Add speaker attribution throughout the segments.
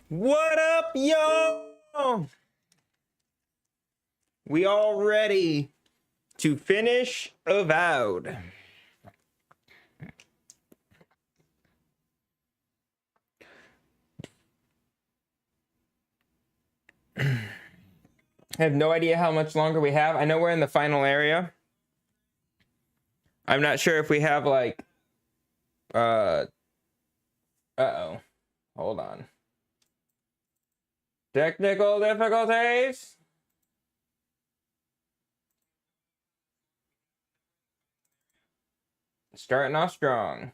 Speaker 1: What up, yo? We all ready to finish Avowed. I have no idea how much longer we have. I know we're in the final area. I'm not sure if we have like uh-oh. Hold on. Technical difficulties. Starting off strong.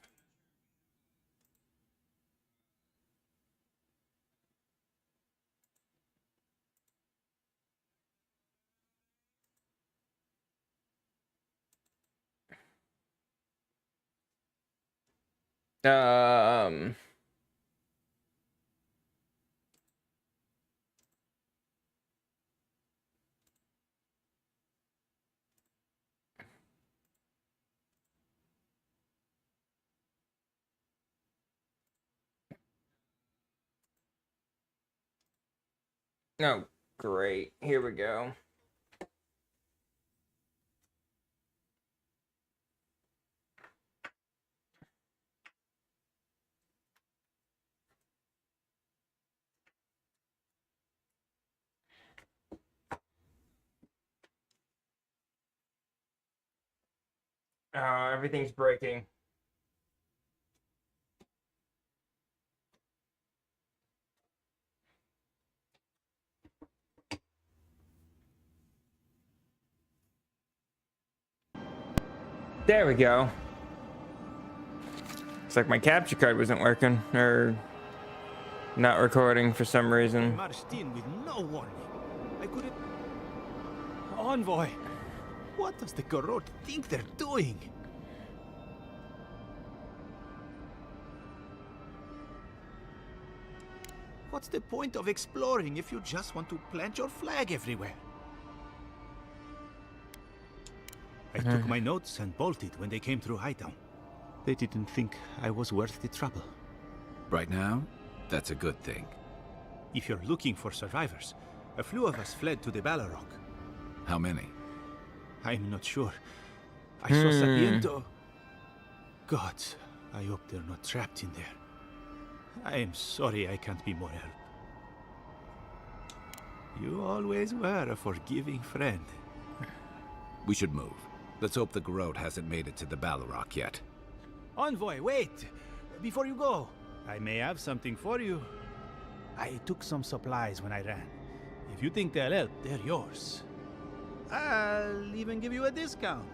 Speaker 1: Oh, great. Here we go. Everything's breaking. There we go. It's like my capture card wasn't working, or not recording for some reason.
Speaker 2: Marched in with no warning. I couldn't... Envoy! What does the Garrote think they're doing? What's the point of exploring if you just want to plant your flag everywhere? I took my notes and bolted when they came through Hightown. They didn't think I was worth the trouble.
Speaker 3: Right now, that's a good thing.
Speaker 2: If you're looking for survivors, a few of us fled to the Balrog.
Speaker 3: How many?
Speaker 2: I'm not sure. I saw Sapiento. God, I hope they're not trapped in there. I am sorry I can't be more help. You always were a forgiving friend.
Speaker 3: We should move. Let's hope the Garrote hasn't made it to the Balrog yet.
Speaker 2: Envoy, wait! Before you go, I may have something for you. I took some supplies when I ran. If you think they'll help, they're yours. I'll even give you a discount.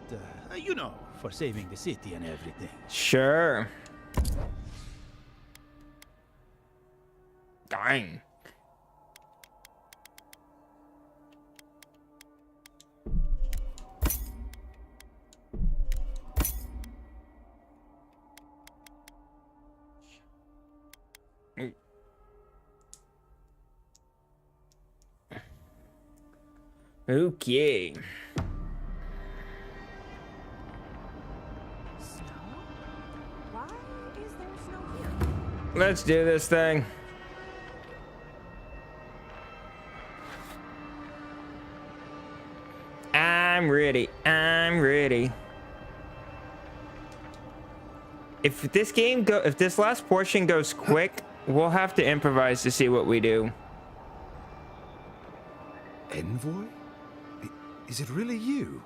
Speaker 2: You know, for saving the city and everything.
Speaker 1: Sure. Dang. Okay.
Speaker 4: Snow? Why is there snow here?
Speaker 1: Let's do this thing. I'm ready. I'm ready. If this last portion goes quick, we'll have to improvise to see what we do.
Speaker 3: Envoy? Is it really you?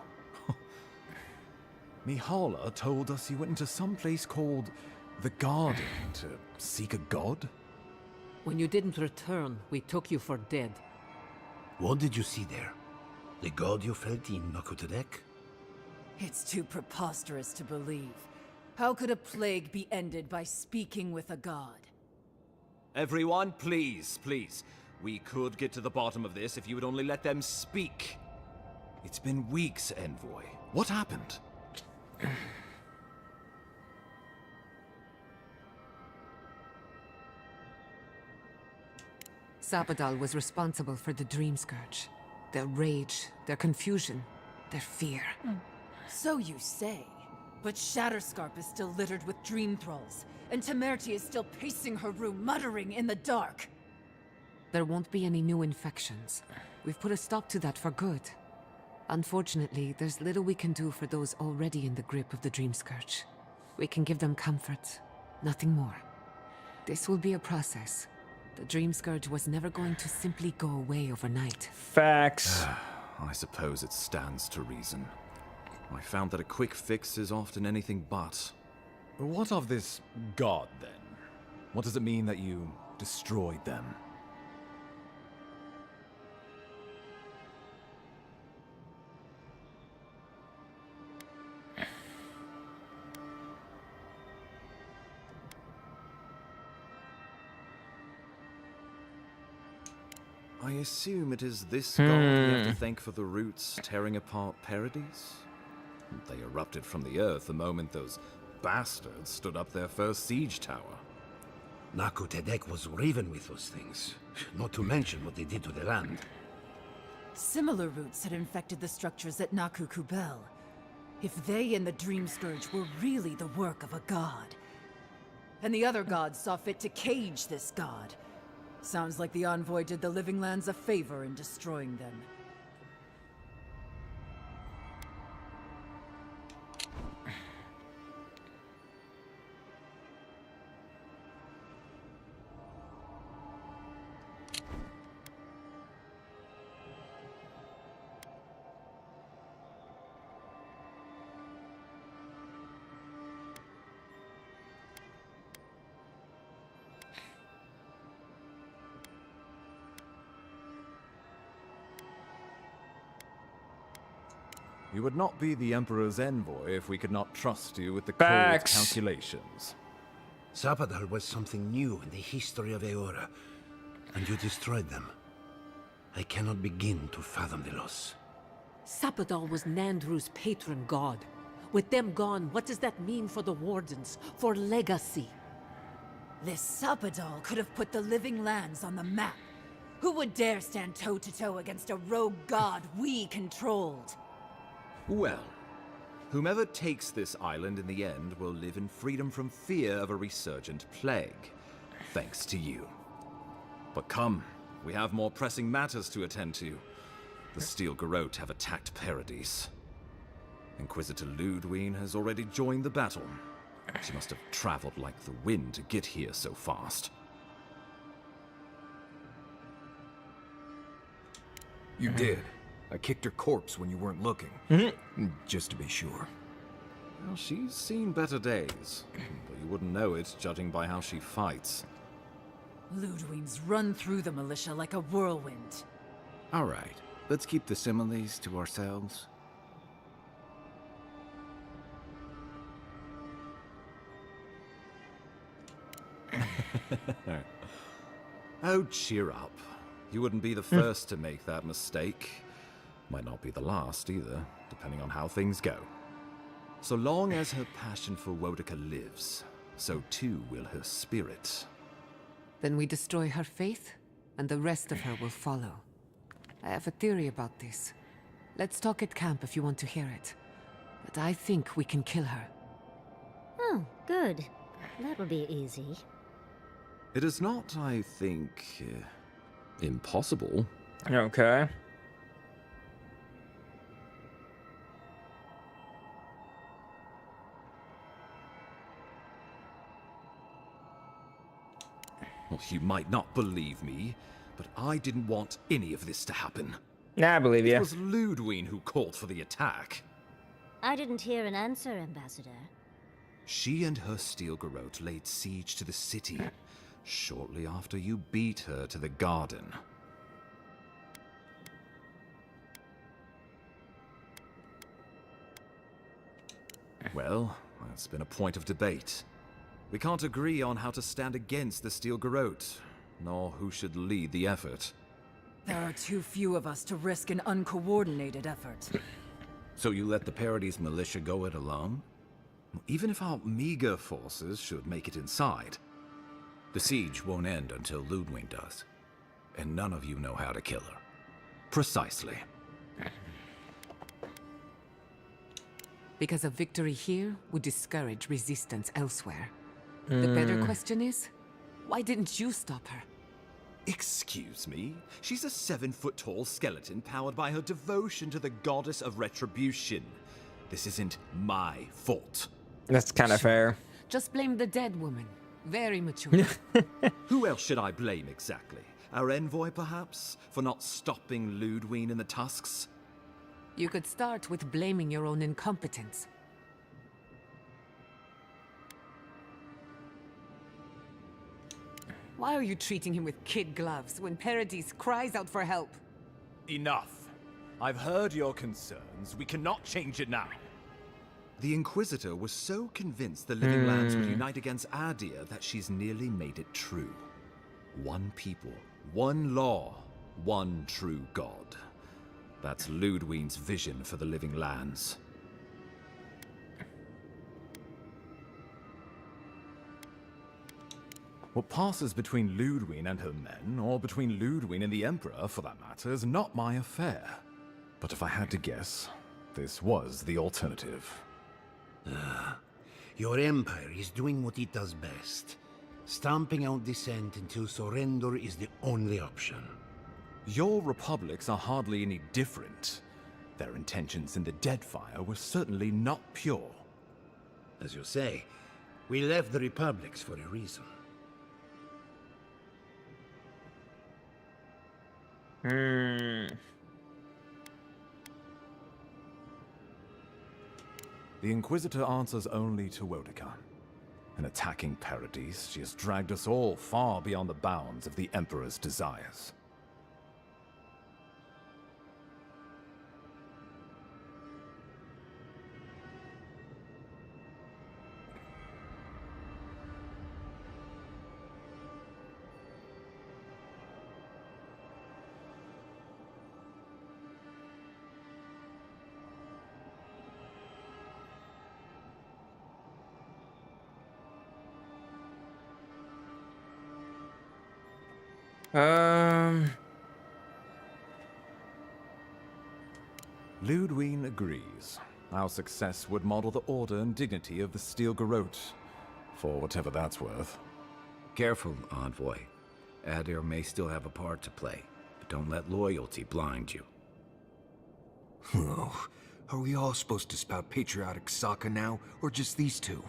Speaker 5: Mihala told us you went into some place called the Garden to seek a god?
Speaker 6: When you didn't return, we took you for dead.
Speaker 7: What did you see there? The god you felt in Makutadek?
Speaker 4: It's too preposterous to believe. How could a plague be ended by speaking with a god?
Speaker 8: Everyone, please, please. We could get to the bottom of this if you would only let them speak. It's been weeks, Envoy.
Speaker 3: What happened?
Speaker 6: Sabadal was responsible for the Dream Scourge. Their rage, their confusion, their fear.
Speaker 4: So you say. But Shatterscarp is still littered with dream thralls, and Temerty is still pacing her room, muttering in the dark.
Speaker 6: there won't be any new infections. We've put a stop to that for good. Unfortunately, there's little we can do for those already in the grip of the Dream Scourge. We can give them comfort, nothing more. This will be a process. The Dream Scourge was never going to simply go away overnight.
Speaker 1: Facts.
Speaker 8: I suppose it stands to reason. I found that a quick fix is often anything but.
Speaker 5: What of this god, then? What does it mean that you destroyed them?
Speaker 8: I assume it is this god we have to thank for the roots tearing apart Paradise? They erupted from the earth the moment those bastards stood up their first siege tower.
Speaker 7: Naku Tedek was riven with those things, not to mention what they did to the land.
Speaker 4: Similar roots had infected the structures at Naku Kubel. If they and the Dream Scourge were really the work of a god, and the other gods saw fit to cage this god, sounds like the Envoy did the Living Lands a favor in destroying them.
Speaker 5: You would not be the Emperor's envoy if we could not trust you with the
Speaker 1: Facts.
Speaker 5: cold calculations.
Speaker 7: Zapadal was something new in the history of Eora, and you destroyed them. I cannot begin to fathom the loss.
Speaker 9: Zapadal was Nandru's patron god. With them gone, what does that mean for the Wardens, for legacy?
Speaker 4: This Sapadal could have put the Living Lands on the map. Who would dare stand toe-to-toe against a rogue god we controlled?
Speaker 8: Well, whomever takes this island in the end will live in freedom from fear of a resurgent plague. Thanks to you. But come, we have more pressing matters to attend to. The Steel Garrote have attacked Paradise. Inquisitor Ludwine has already joined the battle. She must have traveled like the wind to get here so fast.
Speaker 10: You did. I kicked her corpse when you weren't looking. Just to be sure.
Speaker 8: Well, she's seen better days, but you wouldn't know it judging by how she fights.
Speaker 4: Ludwine's run through the militia like a whirlwind.
Speaker 3: All right, let's keep the similes to ourselves.
Speaker 8: Oh, cheer up. You wouldn't be the first to make that mistake. Might not be the last either, depending on how things go. So long as her passion for Wodika lives, so too will her spirit.
Speaker 6: Then we destroy her faith, and the rest of her will follow. I have a theory about this. Let's talk at camp if you want to hear it. But I think we can kill her.
Speaker 11: Oh, good. That will be easy.
Speaker 8: It is not, I think, impossible.
Speaker 1: Okay.
Speaker 8: Well, you might not believe me, but I didn't want any of this to happen.
Speaker 1: Nah, I believe you.
Speaker 8: It was Ludwine who called for the attack.
Speaker 11: I didn't hear an answer, Ambassador.
Speaker 8: She and her Steel Garrote laid siege to the city shortly after you beat her to the garden. Well, that's been a point of debate. We can't agree on how to stand against the Steel Garrote, nor who should lead the effort.
Speaker 4: There are too few of us to risk an uncoordinated effort.
Speaker 3: So you let the Paradise militia go it alone?
Speaker 8: Even if our meager forces should make it inside.
Speaker 3: The siege won't end until Ludwine does. And none of you know how to kill her.
Speaker 8: Precisely.
Speaker 6: Because a victory here would discourage resistance elsewhere. The better question is, why didn't you stop her?
Speaker 8: Excuse me? She's a 7-foot-tall skeleton powered by her devotion to the goddess of retribution. This isn't my fault.
Speaker 1: That's kind of fair.
Speaker 6: Just blame the dead woman. Very mature.
Speaker 8: Who else should I blame exactly? Our envoy, perhaps? For not stopping Ludwig in the tusks?
Speaker 6: You could start with blaming your own incompetence. Why are you treating him with kid gloves when Paradis cries out for help?
Speaker 8: Enough. I've heard your concerns. We cannot change it now. The Inquisitor was so convinced the Living Lands would unite against Adir that she's nearly made it true. One people, one law, one true God. That's Ludwig's vision for the Living Lands.
Speaker 5: What passes between Ludwig and her men, or between Ludwig and the Emperor, for that matter, is not my affair. But if I had to guess, this was the alternative.
Speaker 7: Your empire is doing what it does best. Stamping out dissent until surrender is the only option.
Speaker 5: Your republics are hardly any different. Their intentions in the Deadfire were certainly not pure.
Speaker 7: As you say, we left the republics for a reason.
Speaker 5: The Inquisitor answers only to Wodekan. In attacking Paradis, she has dragged us all far beyond the bounds of the Emperor's desires. Ludwig agrees. Our success would model the order and dignity of the Steel Garrote, for whatever that's worth.
Speaker 3: Careful, Envoy. Adir may still have a part to play, but don't let loyalty blind you.
Speaker 10: Oh, are we all supposed to spout patriotic Sokka now, or just these two?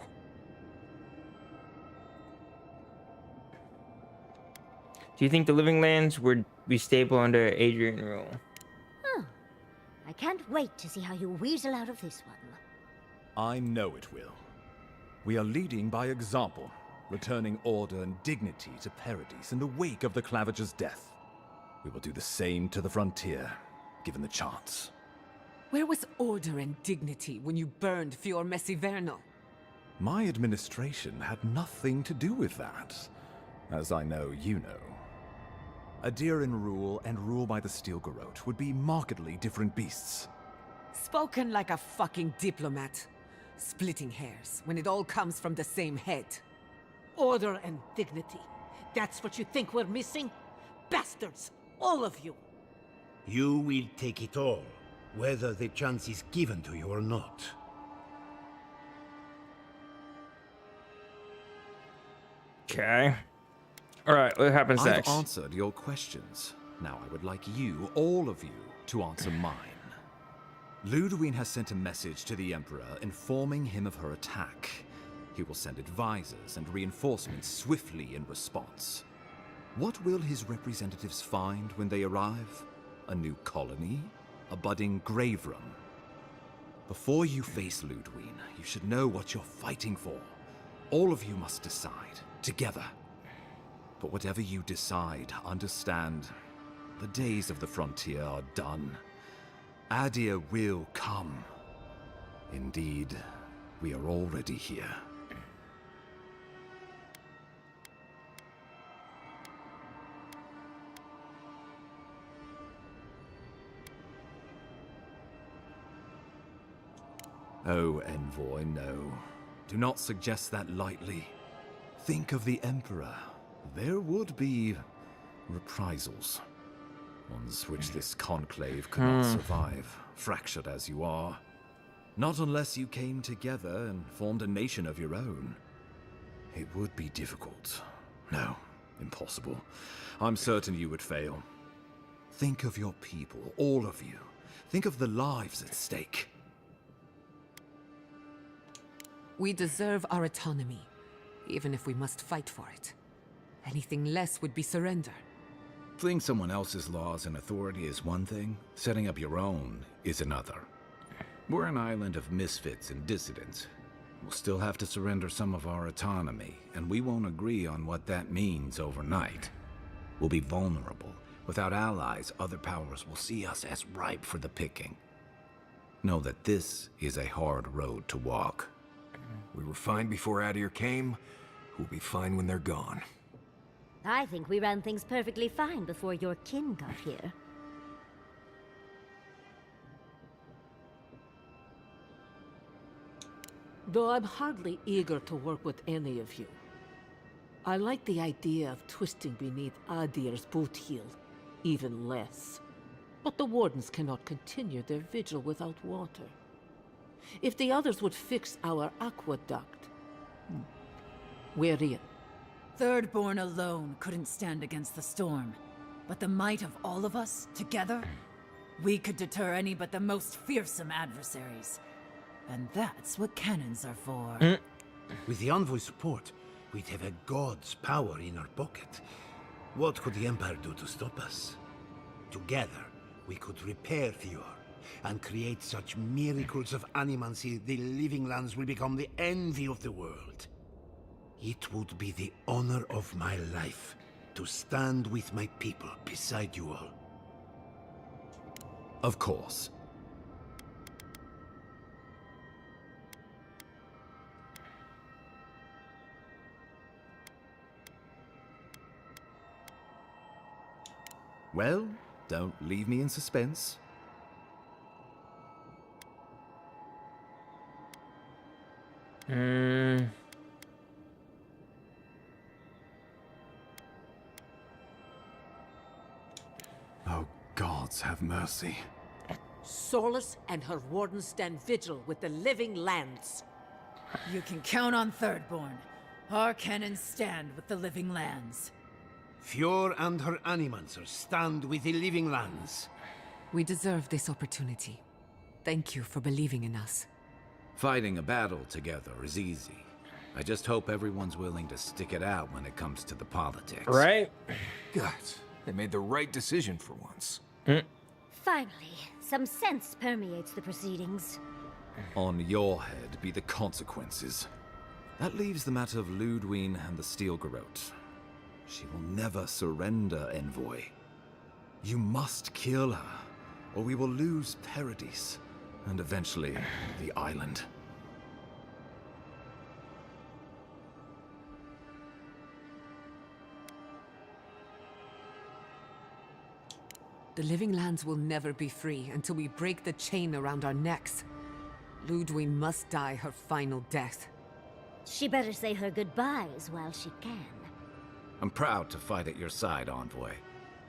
Speaker 1: Do you think the Living Lands would be stable under Adrian rule?
Speaker 11: I can't wait to see how you weasel out of this one.
Speaker 5: I know it will. We are leading by example, returning order and dignity to Paradis in the wake of the Clavager's death. We will do the same to the frontier, given the chance.
Speaker 6: Where was order and dignity when you burned Fior Messiverno?
Speaker 5: My administration had nothing to do with that, as I know you know. Adiran rule and rule by the Steel Garrote would be markedly different beasts.
Speaker 6: Spoken like a fucking diplomat. Splitting hairs when it all comes from the same head.
Speaker 9: Order and dignity. That's what you think we're missing? Bastards! All of you!
Speaker 7: You will take it all, whether the chance is given to you or not.
Speaker 1: Okay. Alright, what happens
Speaker 8: I've
Speaker 1: next?
Speaker 8: answered your questions. Now I would like you, all of you, to answer mine. Ludwig has sent a message to the Emperor informing him of her attack. He will send advisors and reinforcements swiftly in response. What will his representatives find when they arrive? A new colony? A budding grave room? Before you face Ludwig, you should know what you're fighting for. All of you must decide, together. But whatever you decide, understand, the days of the frontier are done. Adir will come. Indeed, we are already here. Oh, Envoy, no. Do not suggest that lightly. Think of the Emperor. There would be reprisals. Ones which this conclave could not survive, fractured as you are. Not unless you came together and formed a nation of your own. It would be difficult. No, Impossible. I'm certain you would fail. Think of your people, all of you. Think of the lives at stake.
Speaker 6: We deserve our autonomy, even if we must fight for it. Anything less would be surrender.
Speaker 3: Fleeing someone else's laws and authority is one thing, setting up your own is another. We're an island of misfits and dissidents. We'll still have to surrender some of our autonomy, and we won't agree on what that means overnight. We'll be vulnerable. Without allies, other powers will see us as ripe for the picking. Know that this is a hard road to walk.
Speaker 10: We were fine before Adir came. We'll be fine when they're gone.
Speaker 11: I think we ran things perfectly fine before your kin got here.
Speaker 9: Though I'm hardly eager to work with any of you. I like the idea of twisting beneath Adir's boot heel, even less. But the Wardens cannot continue their vigil without water. If the others would fix our aqueduct, we're in.
Speaker 4: Thirdborn alone couldn't stand against the storm. But the might of all of us, together, we could deter any but the most fearsome adversaries. And that's what cannons are for.
Speaker 7: With the Envoy's support, we'd have a god's power in our pocket. What could the Empire do to stop us? Together, we could repair Fior, and create such miracles of animancy the Living Lands will become the envy of the world. It would be the honor of my life to stand with my people beside you all.
Speaker 8: Of course. Well, don't leave me in suspense.
Speaker 5: Oh, gods have mercy.
Speaker 9: Solus and her Wardens stand vigil with the Living Lands.
Speaker 4: You can count on Thirdborn. Our cannons stand with the Living Lands.
Speaker 7: Fior and her animancers stand with the Living Lands.
Speaker 6: We deserve this opportunity. Thank you for believing in us.
Speaker 3: Fighting a battle together is easy. I just hope everyone's willing to stick it out when it comes to the politics.
Speaker 1: Right?
Speaker 10: Gods, they made the right decision for once.
Speaker 11: Finally, some sense permeates the proceedings.
Speaker 8: On your head be the consequences. That leaves the matter of Ludwine and the Steel Garrote. She will never surrender, Envoy. You must kill her, or we will lose Paradis, and eventually the island.
Speaker 6: The Living Lands will never be free until we break the chain around our necks. Ludwine must die her final death.
Speaker 11: She better say her goodbyes while she can.
Speaker 3: I'm proud to fight at your side, Envoy.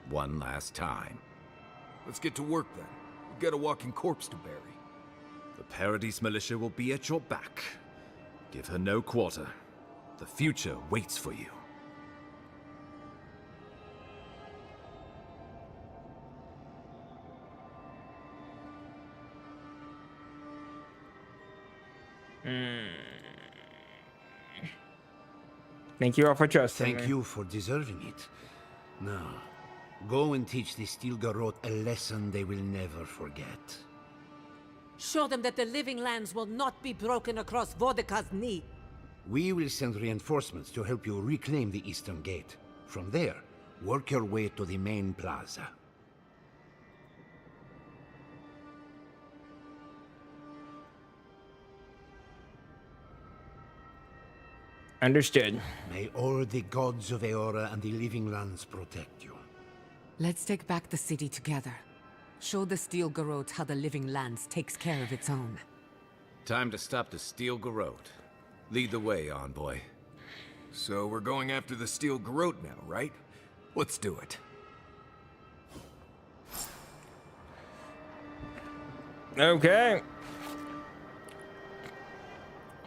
Speaker 3: One last time.
Speaker 10: Let's get to work then. We've got a walking corpse to bury.
Speaker 8: The Paradis militia will be at your back. Give her no quarter. The future waits for you.
Speaker 1: Thank you all for trusting
Speaker 7: Thank
Speaker 1: me.
Speaker 7: you for deserving it. Now, go and teach the Steel Garrote a lesson they will never forget.
Speaker 9: Show them that the Living Lands will not be broken across Vodka's knee.
Speaker 7: We will send reinforcements to help you reclaim the Eastern Gate. From there, work your way to the main plaza.
Speaker 1: Understood.
Speaker 7: May all the gods of Eora and the Living Lands protect you.
Speaker 6: Let's take back the city together. Show the Steel Garrote how the Living Lands takes care of its own.
Speaker 3: Time to stop the Steel Garrote. Lead the way, Envoy.
Speaker 10: So we're going after the Steel Garrote now, right? Let's do it.
Speaker 1: Okay.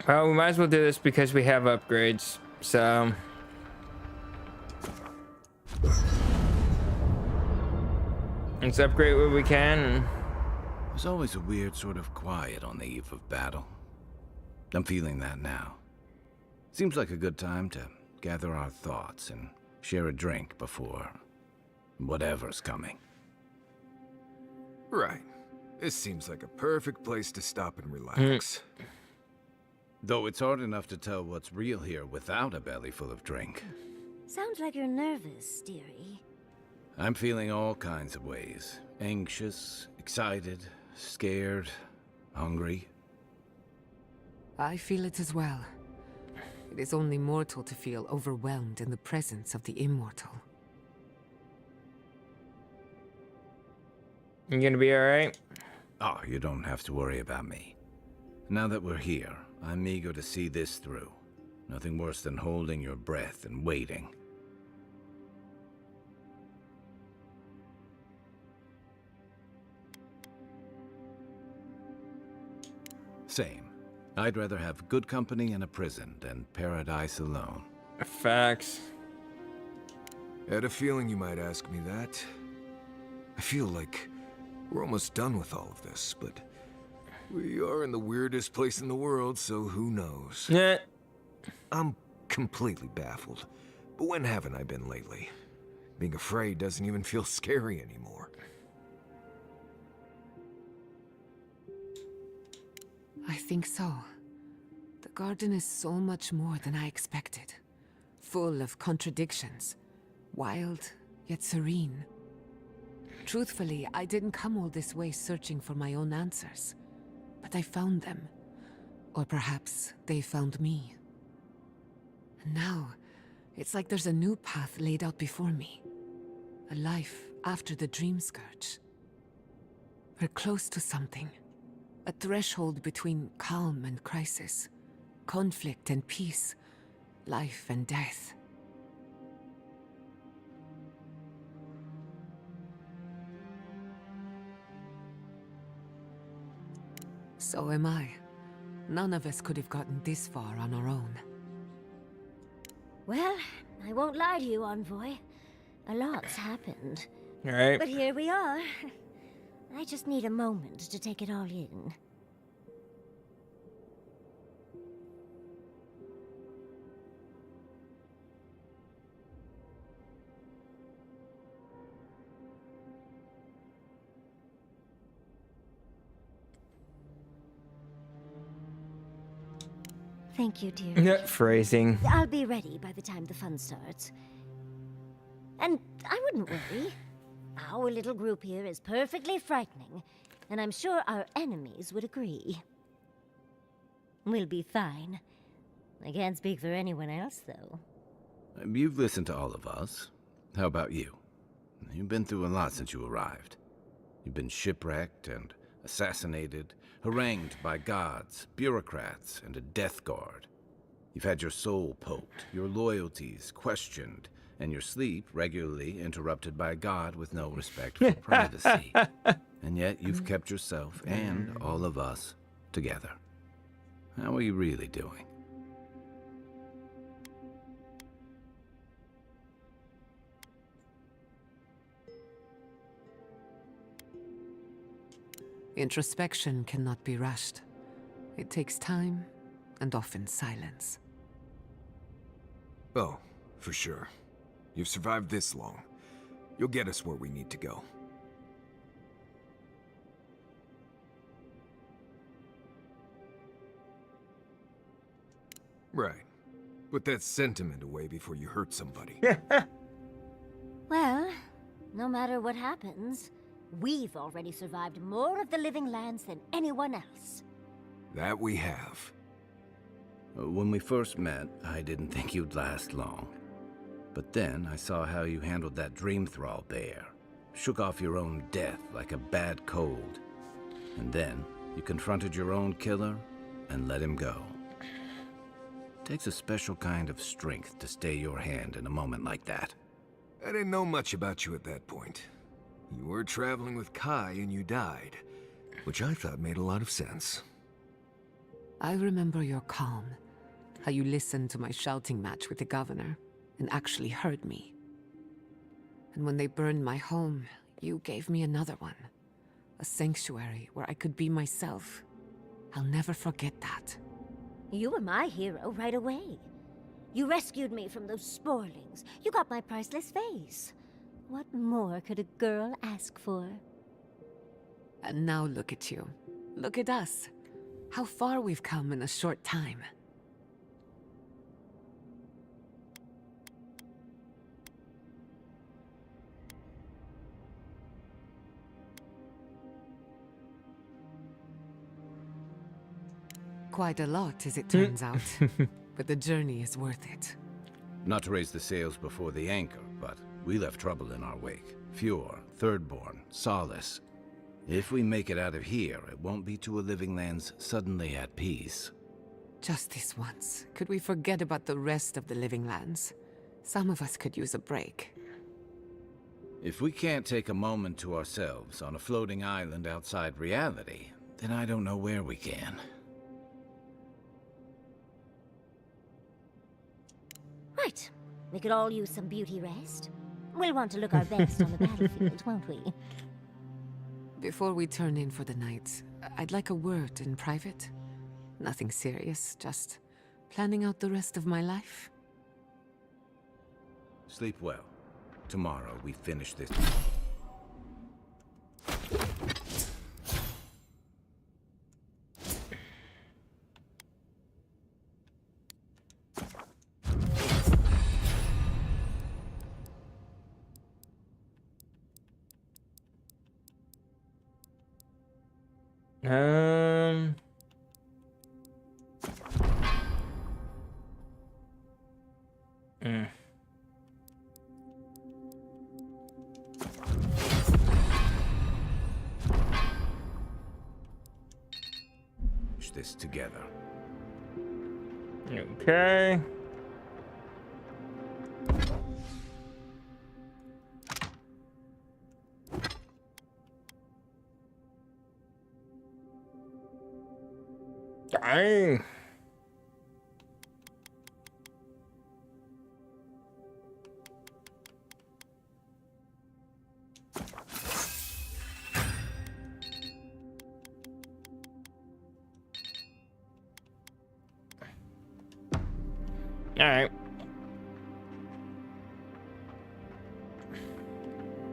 Speaker 1: Well, we might as well do this because we have upgrades, so... Let's upgrade what we can.
Speaker 3: There's always a weird sort of quiet on the eve of battle. I'm feeling that now. Seems like a good time to gather our thoughts and share a drink before whatever's coming.
Speaker 10: Right. This seems like a perfect place to stop and relax.
Speaker 3: Though it's hard enough to tell what's real here without a belly full of drink.
Speaker 11: Sounds like you're nervous, dearie.
Speaker 3: I'm feeling all kinds of ways. Anxious, excited, scared, hungry.
Speaker 6: I feel it as well. It is only mortal to feel overwhelmed in the presence of the immortal.
Speaker 1: You gonna be alright?
Speaker 3: Oh, you don't have to worry about me. Now that we're here, I'm eager to see this through. Nothing worse than holding your breath and waiting. Same. I'd rather have good company in a prison than paradise alone.
Speaker 1: Facts.
Speaker 10: I had a feeling you might ask me that. I feel like we're almost done with all of this, but we are in the weirdest place in the world, so who knows?
Speaker 1: Yeah.
Speaker 10: I'm completely baffled. But when haven't I been lately? Being afraid doesn't even feel scary anymore.
Speaker 6: I think so. The garden is so much more than I expected. Full of contradictions. Wild, yet serene. Truthfully, I didn't come all this way searching for my own answers. But I found them. Or perhaps they found me. And now, it's like there's a new path laid out before me. A life after the Dream Scourge. We're close to something. A threshold between calm and crisis. Conflict and peace. Life and death. So am I. None of us could have gotten this far on our own.
Speaker 11: Well, I won't lie to you, Envoy. A lot's happened.
Speaker 1: Alright.
Speaker 11: But here we are. I just need a moment to take it all in. Thank you, dear.
Speaker 1: Phrasing.
Speaker 11: I'll be ready by the time the fun starts. And I wouldn't worry. Our little group here is perfectly frightening, and I'm sure our enemies would agree. We'll be fine. I can't speak for anyone else, though.
Speaker 3: You've listened to all of us. How about you? You've been through a lot since you arrived. You've been shipwrecked and assassinated, harangued by gods, bureaucrats, and a death guard. You've had your soul poked, your loyalties questioned, and your sleep regularly interrupted by a god with no respect for privacy. And yet you've kept yourself and all of us together. How are you really doing?
Speaker 6: Introspection cannot be rushed. It takes time, and often silence.
Speaker 10: Oh, for sure. You've survived this long. You'll get us where we need to go. Right. Put that sentiment away before you hurt somebody.
Speaker 11: Well, no matter what happens, we've already survived more of the living lands than anyone else.
Speaker 10: That we have.
Speaker 3: When we first met, I didn't think you'd last long. But then I saw how you handled that dream thrall bear. Shook off your own death like a bad cold. And then you confronted your own killer and let him go. Takes a special kind of strength to stay your hand in a moment like that.
Speaker 10: I didn't know much about you at that point. You were traveling with Kai and you died, which I thought made a lot of sense.
Speaker 6: I remember your calm, how you listened to my shouting match with the governor, and actually heard me. And when they burned my home, You gave me another one. A sanctuary where I could be myself. I'll never forget that.
Speaker 11: You were my hero right away. You rescued me from those sporlings. You got my priceless vase. What more could a girl ask for?
Speaker 6: And now look at you. Look at us. How far we've come in a short time. Quite a lot, as it turns out. But the journey is worth it.
Speaker 3: Not to raise the sails before the anchor, but we left trouble in our wake. Fjord, Thirdborn, Solace. If we make it out of here, it won't be to a living lands suddenly at peace.
Speaker 6: Just this once. Could we forget about the rest of the living lands? Some of us could use a break.
Speaker 3: If we can't take a moment to ourselves on a floating island outside reality, then I don't know where we can.
Speaker 11: Right. We could all use some beauty rest. We'll want to look our best on the battlefield, won't we?
Speaker 6: Before we turn in for the night, I'd like a word in private. Nothing serious, just planning out the rest of my life.
Speaker 3: Sleep well. Tomorrow we finish this. This together.
Speaker 1: Okay. Dang. All right.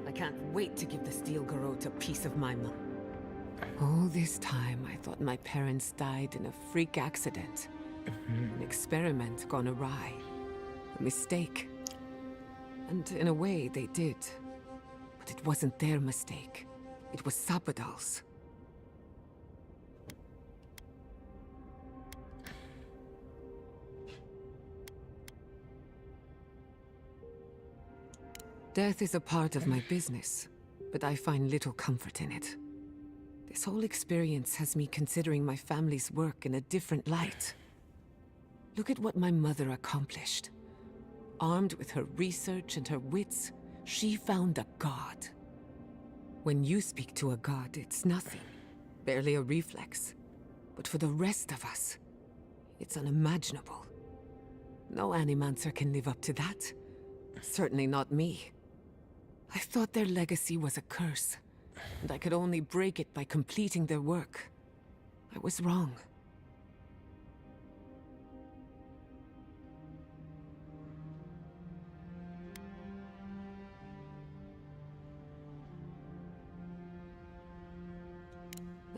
Speaker 6: I can't wait to give the Steel Garrote a piece of my mind. All this time, I thought my parents died in a freak accident. An experiment gone awry. A mistake. And in a way, they did. But it wasn't their mistake. It was Sabadal's. Death is a part of my business, but I find little comfort in it. This whole experience has me considering my family's work in a different light. Look at what my mother accomplished. Armed with her research and her wits, she found a god. When you speak to a god, it's nothing. Barely a reflex. But for the rest of us, it's unimaginable. No Animancer can live up to that. Certainly not me. I thought their legacy was a curse, and I could only break it by completing their work. I was wrong.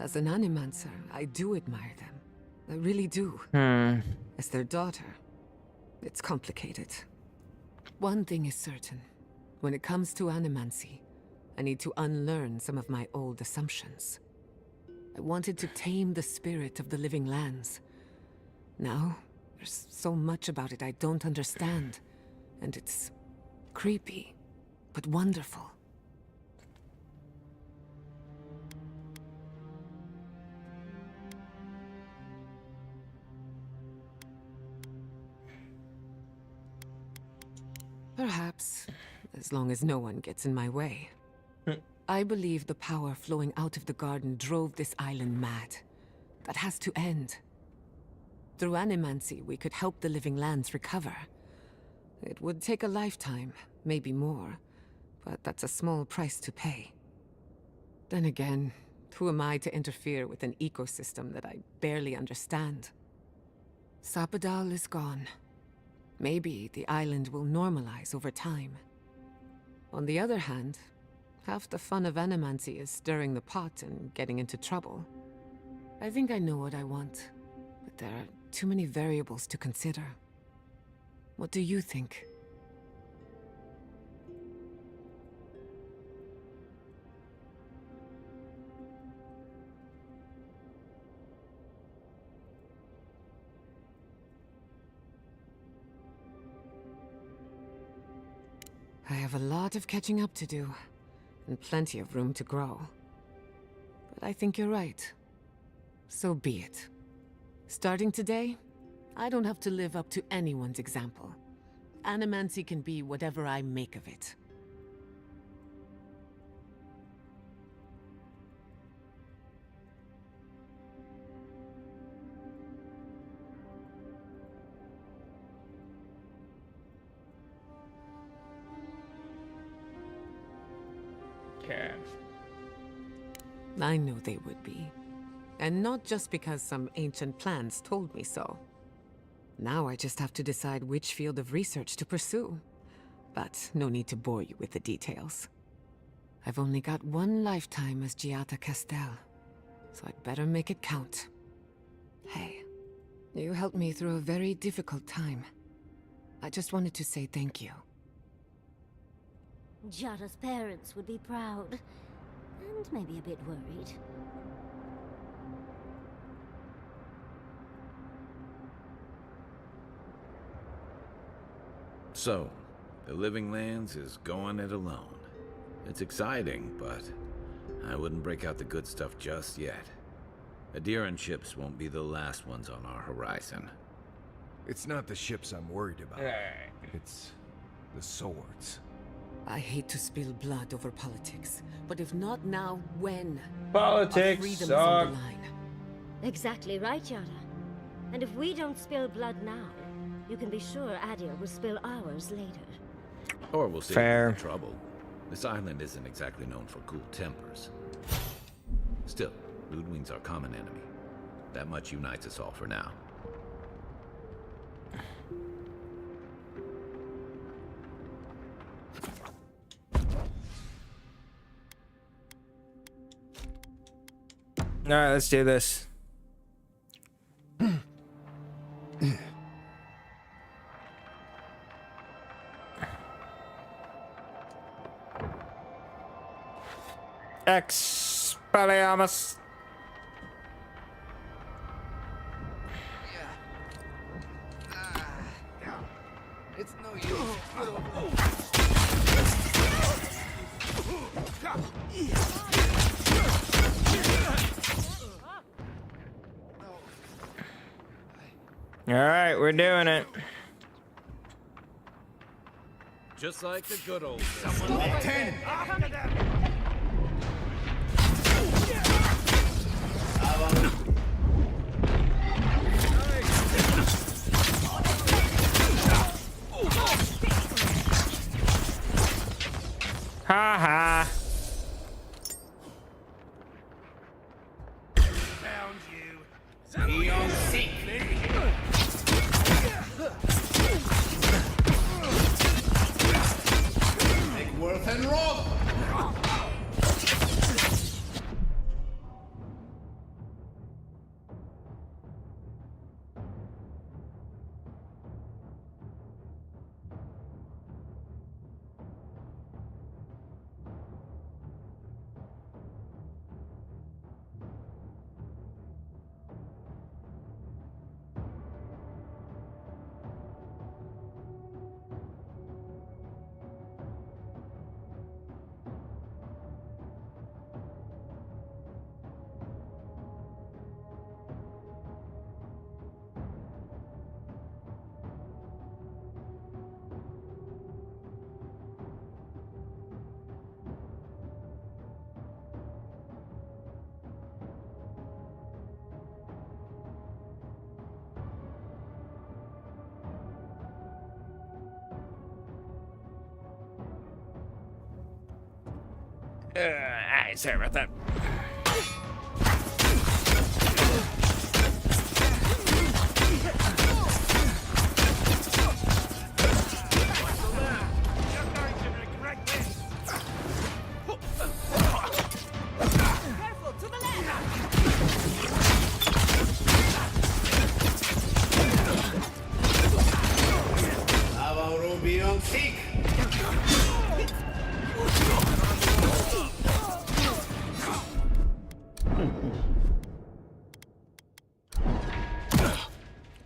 Speaker 6: As an Animancer, I do admire them. I really do. As their daughter, it's complicated. One thing is certain. When it comes to Animancy, I need to unlearn some of my old assumptions. I wanted to tame the spirit of the living lands. Now, there's so much about it I don't understand. And it's creepy, but wonderful. Perhaps, as long as no one gets in my way. I believe the power flowing out of the garden drove this island mad. That has to end. Through Animancy, we could help the living lands recover. It would take a lifetime, maybe more, but that's a small price to pay. Then again, who am I to interfere with an ecosystem that I barely understand? Sapadal is gone. Maybe the island will normalize over time. On the other hand, half the fun of animancy is stirring the pot and getting into trouble. I think I know what I want, but there are too many variables to consider. What do you think? I have a lot of catching up to do, and plenty of room to grow. But I think you're right. So be it. Starting today, I don't have to live up to anyone's example. Animancy can be whatever I make of it.
Speaker 1: Okay.
Speaker 6: I know they would be. And not just because some ancient plans told me so. Now I just have to decide which field of research to pursue. But no need to bore you with the details. I've only got one lifetime as Giata Castel, so I'd better make it count. Hey, you helped me through a very difficult time. I just wanted to say thank you.
Speaker 11: Jada's parents would be proud, and maybe a bit worried.
Speaker 3: So, the Living Lands is going it alone. It's exciting, but I wouldn't break out the good stuff just yet. Adiran ships won't be the last ones on our horizon.
Speaker 10: It's not the ships I'm worried about.
Speaker 1: Alright.
Speaker 10: It's the swords.
Speaker 6: I hate to spill blood over politics, but if not now, when? Our
Speaker 1: Politics
Speaker 6: freedom is on
Speaker 1: suck.
Speaker 6: the line.
Speaker 11: Exactly right, Yara. And if we don't spill blood now, you can be sure Adir will spill ours later.
Speaker 3: Or we'll save
Speaker 1: Fair.
Speaker 3: you the trouble. This island isn't exactly known for cool tempers. Still, Ludwig's our common enemy. That much unites us all for now.
Speaker 1: Alright, let's do this. Expelliarmus.
Speaker 10: It's no use.
Speaker 1: Alright, we're doing it.
Speaker 3: Just like the good old days.
Speaker 1: Ha ha. Alright, sorry about that.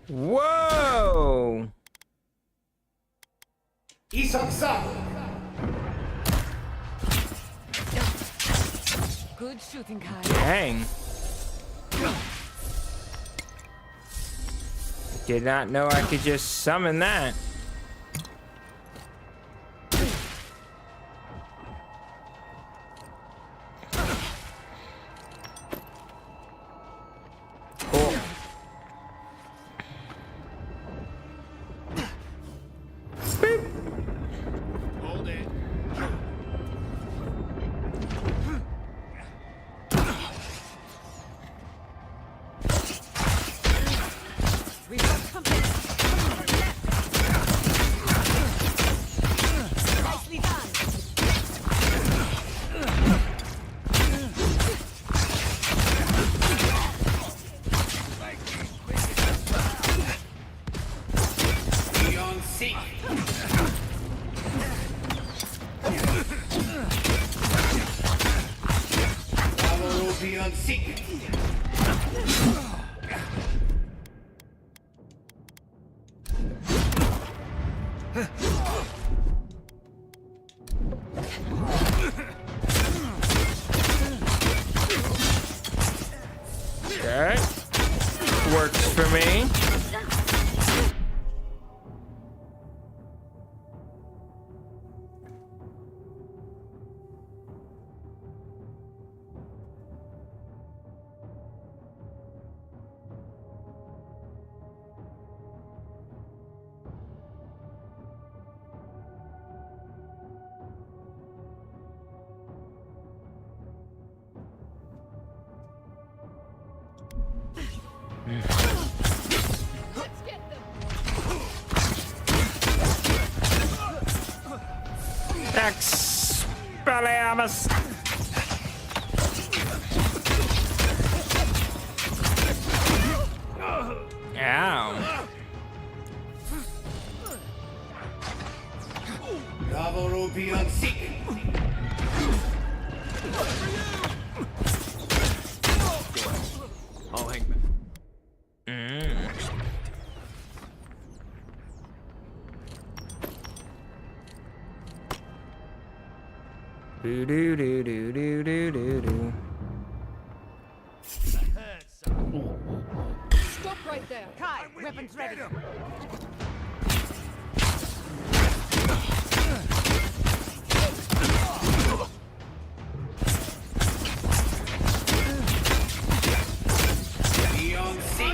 Speaker 1: Whoa!
Speaker 6: Good shooting, Kai.
Speaker 1: Dang. Did not know I could just summon that. Cool. Boop.
Speaker 2: Hold it.
Speaker 6: We've got company. Nicely done.
Speaker 7: Beyond sea. Bravo beyond sea.
Speaker 1: Okay. Works for me. Expelliarmus! Ow.
Speaker 7: Bravo beyond sea.
Speaker 8: I'll hang back.
Speaker 1: Do do do do do do do do.
Speaker 4: Stop right there. Kai, weapons ready.
Speaker 7: Beyond sea.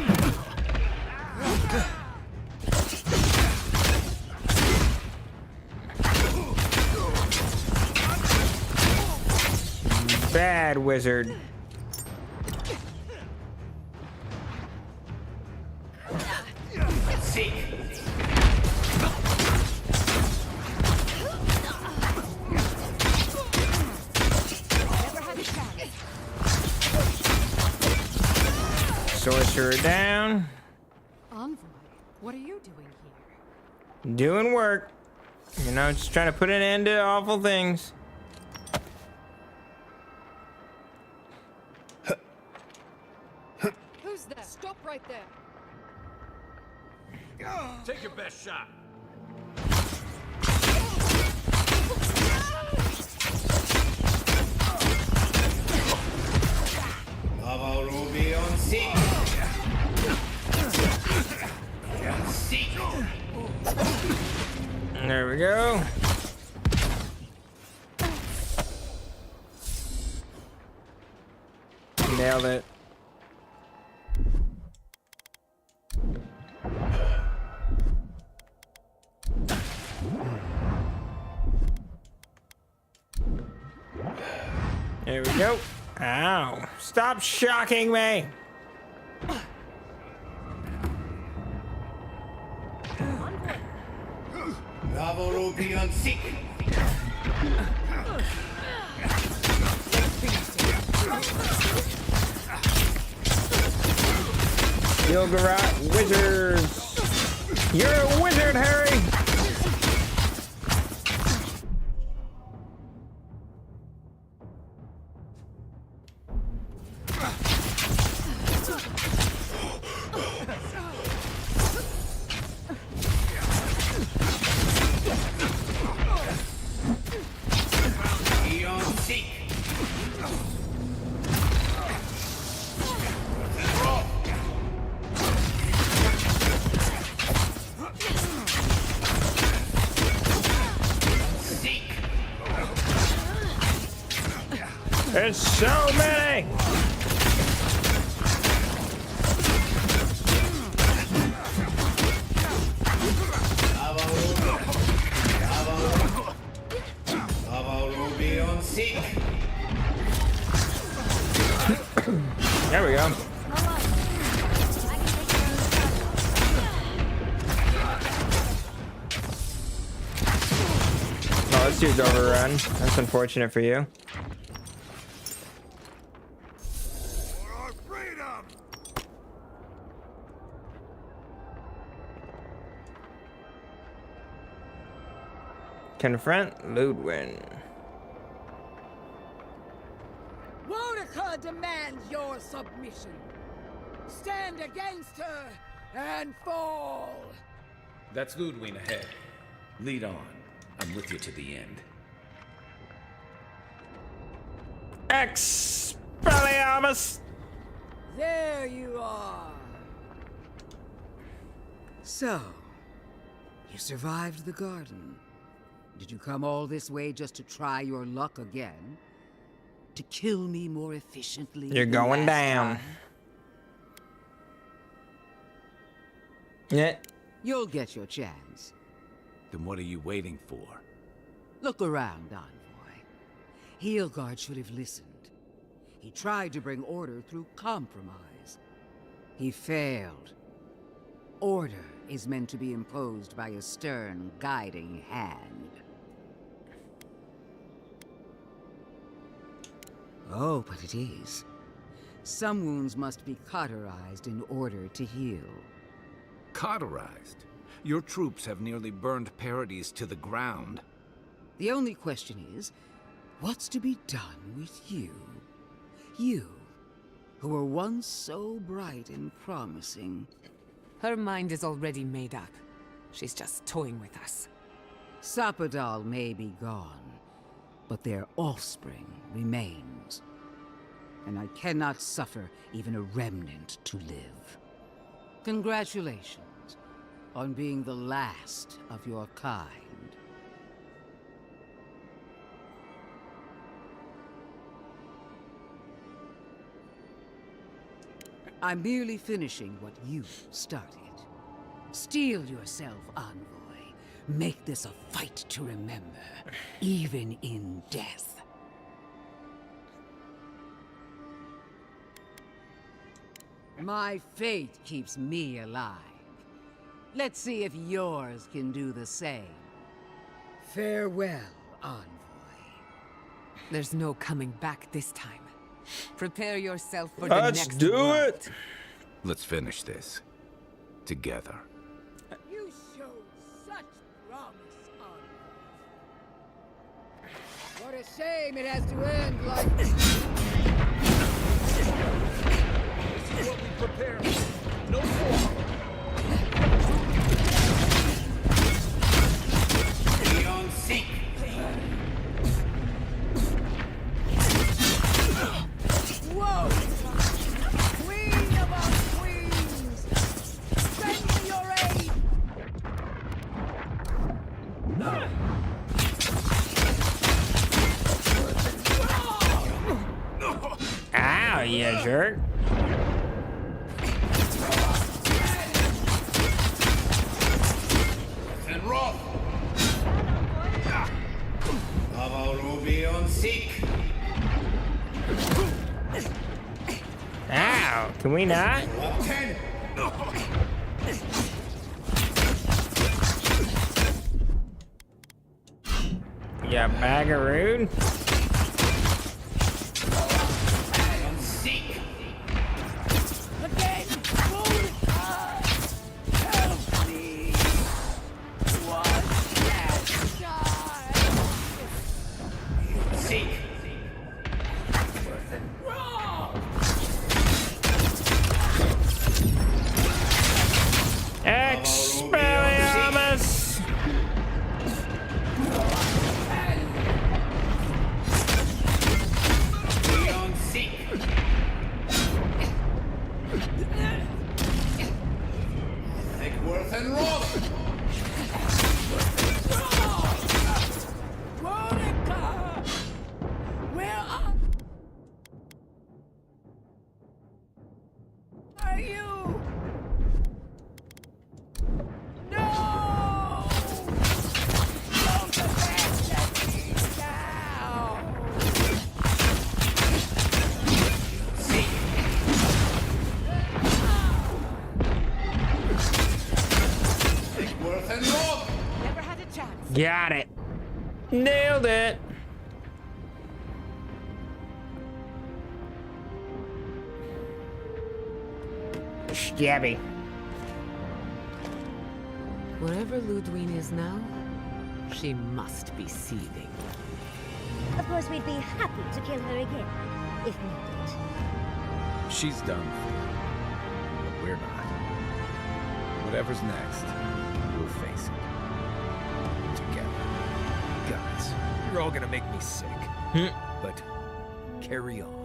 Speaker 1: Bad wizard.
Speaker 7: Seek.
Speaker 1: Sorcerer down.
Speaker 4: Envoy, what are you doing here?
Speaker 1: Doing work. You know, just trying to put an end to awful things.
Speaker 4: Who's there? Stop right there.
Speaker 5: Take your best shot.
Speaker 7: Bravo Ruby on sea. Sea.
Speaker 1: There we go. Nailed it. There we go. Ow. Stop shocking me. Yogarat wizards. You're a wizard, Harry. There's so many! There we go. Oh, this dude's overrun. That's unfortunate for you. Confront Ludwig.
Speaker 12: Wodeca demands your submission. Stand against her and fall.
Speaker 3: That's Ludwig ahead. Lead on. I'm with you to the end.
Speaker 1: Expelliarmus!
Speaker 12: There you are. So, you survived the garden. Did you come all this way just to try your luck again? To kill me more efficiently?
Speaker 1: You're
Speaker 12: than
Speaker 1: going
Speaker 12: last
Speaker 1: down.
Speaker 12: time?
Speaker 1: Yeah.
Speaker 12: You'll get your chance.
Speaker 3: Then what are you waiting for?
Speaker 12: Look around, Envoy. Heelguard should have listened. He tried to bring order through compromise. He failed. Order is meant to be imposed by a stern, guiding hand. Oh, but it is. Some wounds must be cauterized in order to heal.
Speaker 3: Cauterized? Your troops have nearly burned Paradis to the ground.
Speaker 12: The only question is, what's to be done with you? You, who were once so bright and promising.
Speaker 6: Her mind is already made up. She's just toying with us.
Speaker 12: Sapadal may be gone, but their offspring remains. And I cannot suffer even a remnant to live. Congratulations on being the last of your kind. I'm merely finishing what you started. Steel yourself, Envoy. Make this a fight to remember, even in death. My faith keeps me alive. Let's see if yours can do the same. Farewell, Envoy.
Speaker 6: There's no coming back this time. Prepare yourself for the
Speaker 1: Let's
Speaker 6: next
Speaker 1: do
Speaker 6: world.
Speaker 1: it!
Speaker 3: Let's finish this. Together.
Speaker 12: You showed such promise, Envoy. What a shame it has to end like this.
Speaker 5: This is what we prepared for. No more.
Speaker 12: Whoa! Queen of our queens! Send me your aid!
Speaker 1: Ow, you jerk. Can we not? Yeah, bagaroon. Expelliarmus!
Speaker 7: Thickworth and Roth!
Speaker 12: Where are you? No! Don't abandon me now!
Speaker 7: Thickworth and Roth!
Speaker 12: Never had a chance.
Speaker 1: Got it. Nailed it. Stabby.
Speaker 6: Wherever Ludwine is now, she must be seething.
Speaker 11: Of course, we'd be happy to kill her again, if needed.
Speaker 3: She's done. But we're not. Whatever's next, we'll face it. Together. Guys, you're all gonna make me sick. But carry on.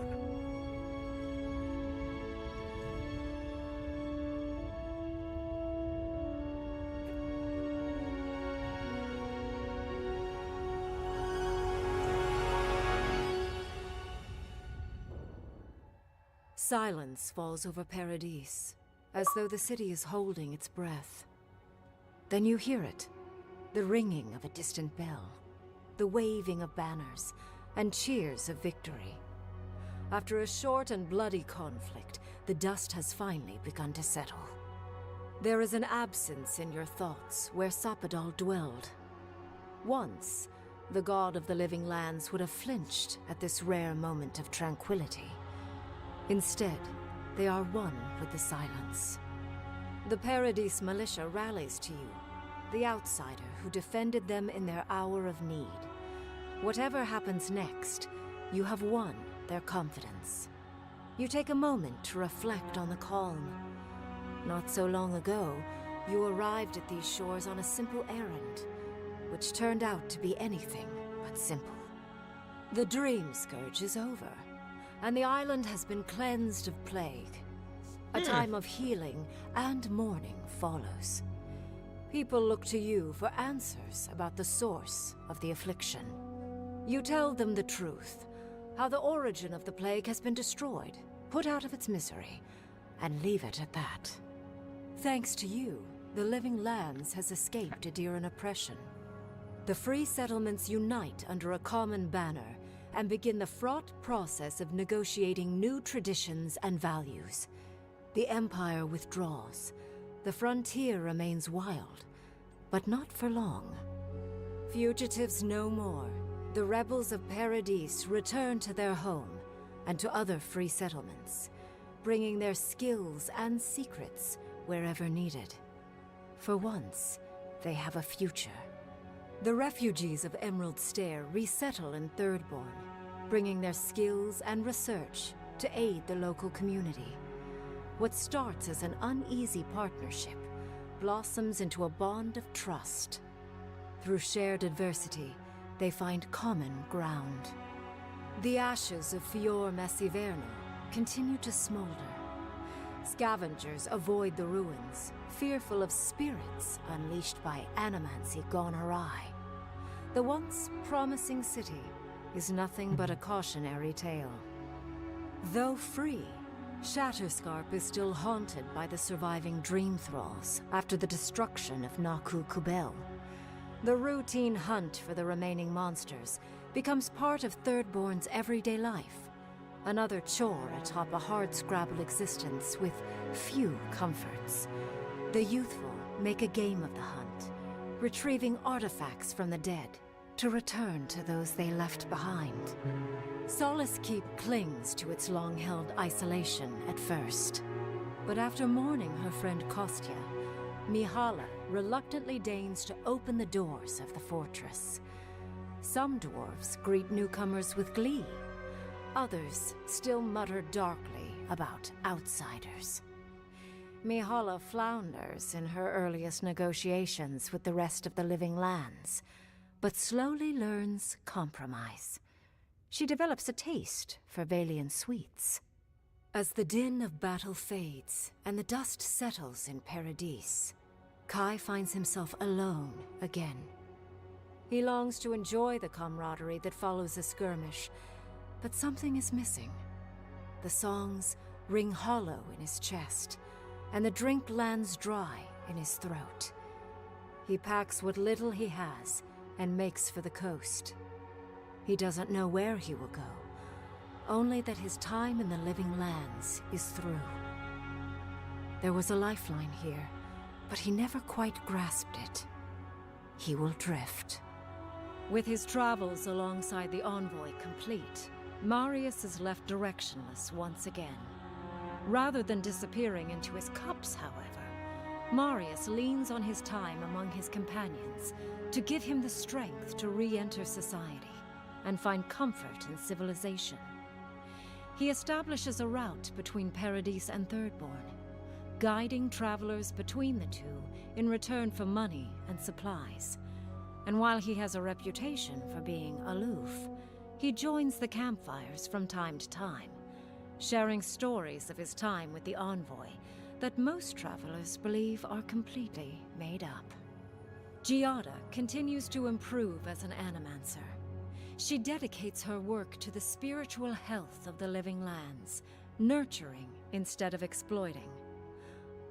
Speaker 4: Silence falls over Paradis, as though the city is holding its breath. Then you hear it, the ringing of a distant bell, the waving of banners, and cheers of victory. After a short and bloody conflict, the dust has finally begun to settle. There is an absence in your thoughts where Sapadal dwelled. Once, the god of the living lands would have flinched at this rare moment of tranquility. Instead, they are one with the silence. The Paradis militia rallies to you, the outsider who defended them in their hour of need. Whatever happens next, you have won their confidence. You take a moment to reflect on the calm. Not so long ago, you arrived at these shores on a simple errand, which turned out to be anything but simple. The Dream Scourge is over, and the island has been cleansed of plague. A time of healing and mourning follows. People look to you for answers about the source of the affliction. You tell them the truth, how the origin of the plague has been destroyed, put out of its misery, and leave it at that. Thanks to you, the Living Lands has escaped Adiran oppression. The free settlements unite under a common banner and begin the fraught process of negotiating new traditions and values. The Empire withdraws. The frontier remains wild, but not for long. Fugitives no more. The rebels of Paradis return to their home and to other free settlements, bringing their skills and secrets wherever needed. For once, they have a future. The refugees of Emerald Stair resettle in Thirdborn, bringing their skills and research to aid the local community. What starts as an uneasy partnership blossoms into a bond of trust. Through shared adversity, they find common ground. The ashes of Fior Messiverno continue to smolder. Scavengers avoid the ruins, fearful of spirits unleashed by animancy gone awry. The once promising city is nothing but a cautionary tale. Though free, Shatterscarp is still haunted by the surviving Dream Thralls after the destruction of Naku Kubel. The routine hunt for the remaining monsters becomes part of Thirdborn's everyday life,
Speaker 13: another chore atop a hard-scrabble existence with few comforts. The youthful make a game of the hunt, retrieving artifacts from the dead to return to those they left behind. Solace Keep clings to its long-held isolation at first. But after mourning her friend Kostya, Mihala reluctantly deigns to open the doors of the fortress. Some dwarves greet newcomers with glee. Others still mutter darkly about outsiders. Mihala flounders in her earliest negotiations with the rest of the living lands, but slowly learns compromise. She develops a taste for Valian sweets. As the din of battle fades and the dust settles in Paradise, Kai finds himself alone again. He longs to enjoy the camaraderie that follows a skirmish, but something is missing. The songs ring hollow in his chest, and the drink lands dry in his throat. He packs what little he has and makes for the coast. He doesn't know where he will go, only that his time in the living lands is through. There was a lifeline here, but he never quite grasped it. He will drift. With his travels alongside the envoy complete, Marius is left directionless once again. Rather than disappearing into his cups, however, Marius leans on his time among his companions to give him the strength to re-enter society and find comfort in civilization. He establishes a route between Paradise and Thirdborn, guiding travelers between the two in return for money and supplies. And while he has a reputation for being aloof, he joins the campfires from time to time, sharing stories of his time with the envoy that most travelers believe are completely made up. Giada continues to improve as an animancer. She dedicates her work to the spiritual health of the living lands, nurturing instead of exploiting.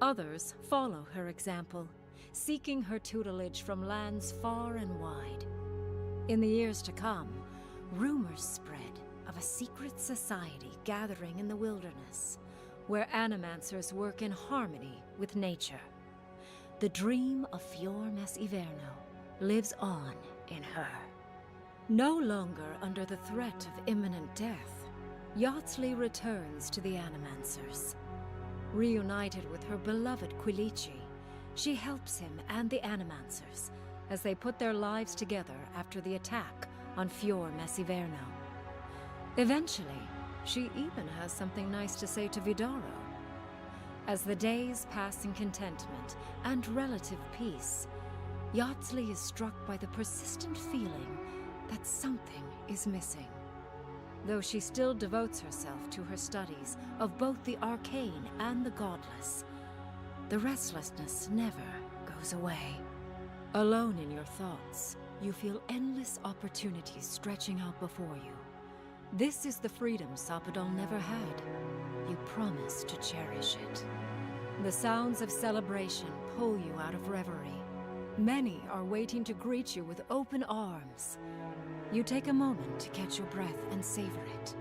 Speaker 13: Others follow her example, seeking her tutelage from lands far and wide. In the years to come, rumors spread of a secret society gathering in the wilderness, where animancers work in harmony with nature. The dream of Fior Mes Iverno lives on in her. No longer under the threat of imminent death, Yardsley returns to the Animancers. Reunited with her beloved Quilici, she helps him and the Animancers as they put their lives together after the attack on Fior Mes Iverno. Eventually, she even has something nice to say to Vidaro. As the days pass in contentment and relative peace, Yardsley is struck by the persistent feeling that something is missing. Though she still devotes herself to her studies of both the arcane and the godless, the restlessness never goes away. Alone in your thoughts, you feel endless opportunities stretching out before you. This is the freedom Sapadol never had. You promise to cherish it. The sounds of celebration pull you out of reverie. Many are waiting to greet you with open arms. You take a moment to catch your breath and savor it,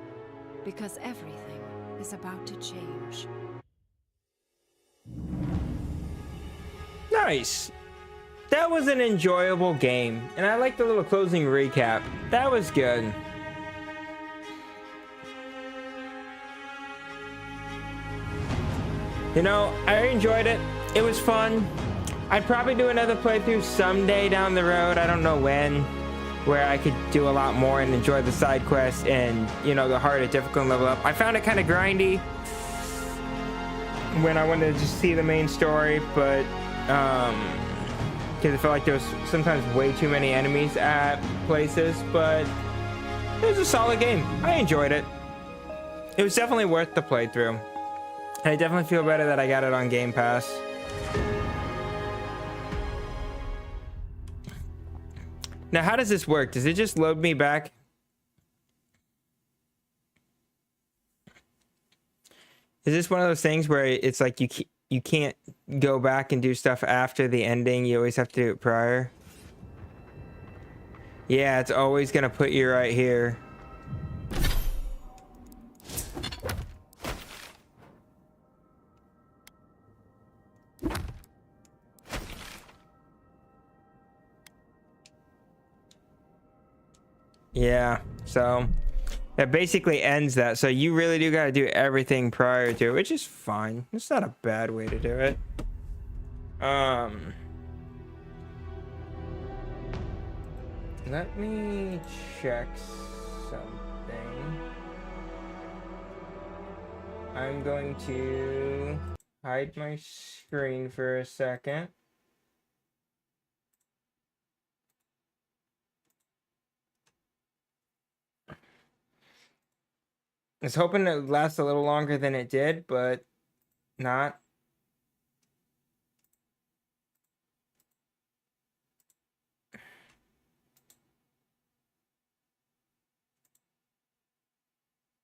Speaker 13: because everything is about to change.
Speaker 1: Nice. That was an enjoyable game, and I like the little closing recap. That was good. You know, I enjoyed it. It was fun. I'd probably do another playthrough someday down the road. I don't know when, where I could do a lot more and enjoy the side quests and, you know, the harder difficult level up. I found it kind of grindy when I wanted to just see the main story, but because I felt like there was sometimes way too many enemies at places, but it was a solid game. I enjoyed it. It was definitely worth the playthrough. And I definitely feel better that I got it on Game Pass. Now, how does this work? Does it just load me back? Is this one of those things where it's like you can't go back and do stuff after the ending? You always have to do it prior? Yeah, it's always gonna put you right here. Yeah, so that basically ends that. So you really do got to do everything prior to, which is fine. It's not a bad way to do it. Let me check something. I'm going to hide my screen for a second. I was hoping it would last a little longer than it did, but not.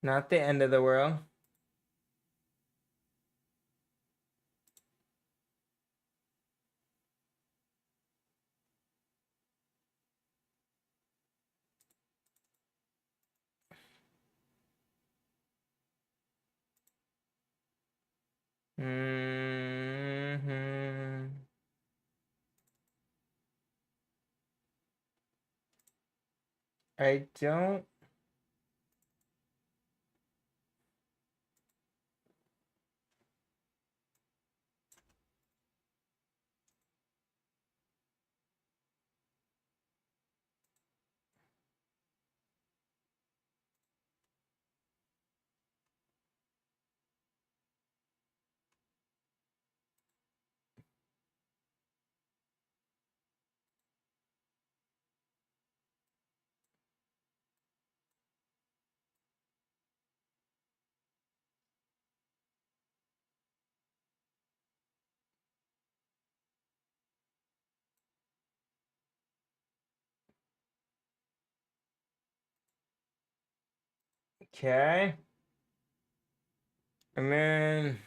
Speaker 1: Not the end of the world. I don't. Okay. And then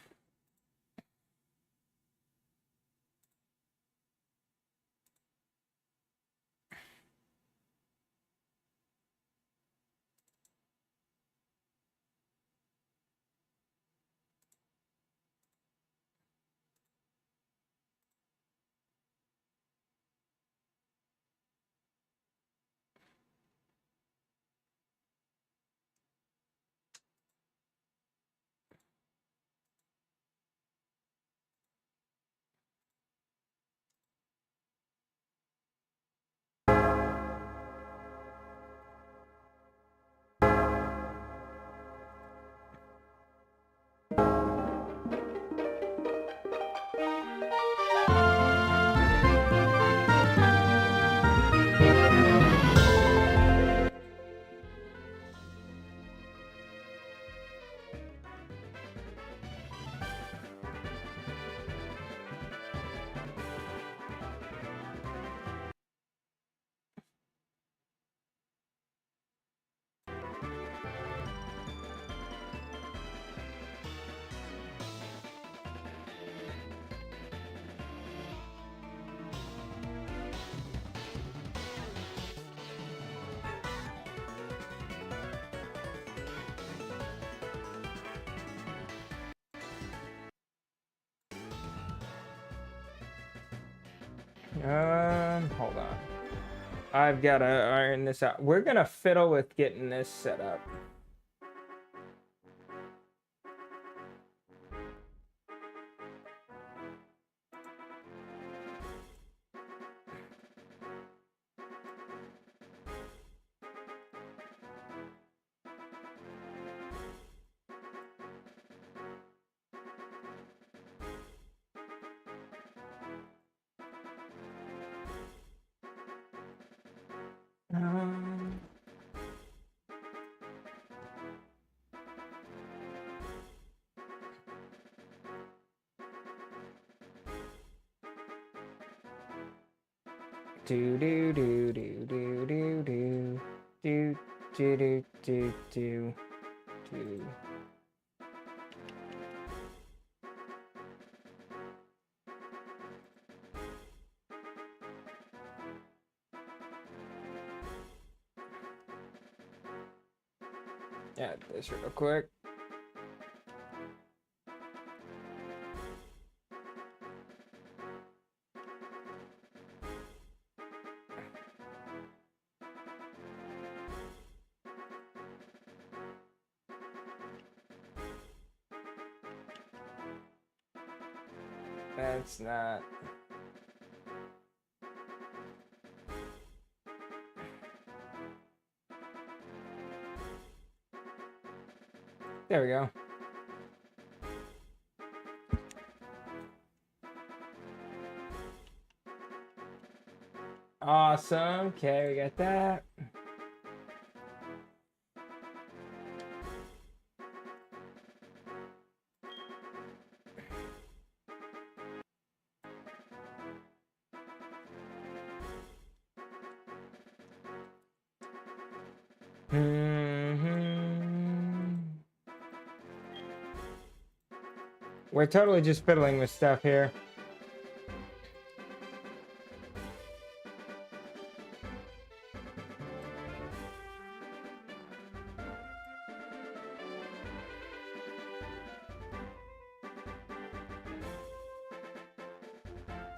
Speaker 1: hold on. I've got to iron this out. We're gonna fiddle with getting this set up. Do do do do do do do do do do do do do. Add this real quick. That's not. There we go. Awesome. Okay, we got that. We're totally just fiddling with stuff here.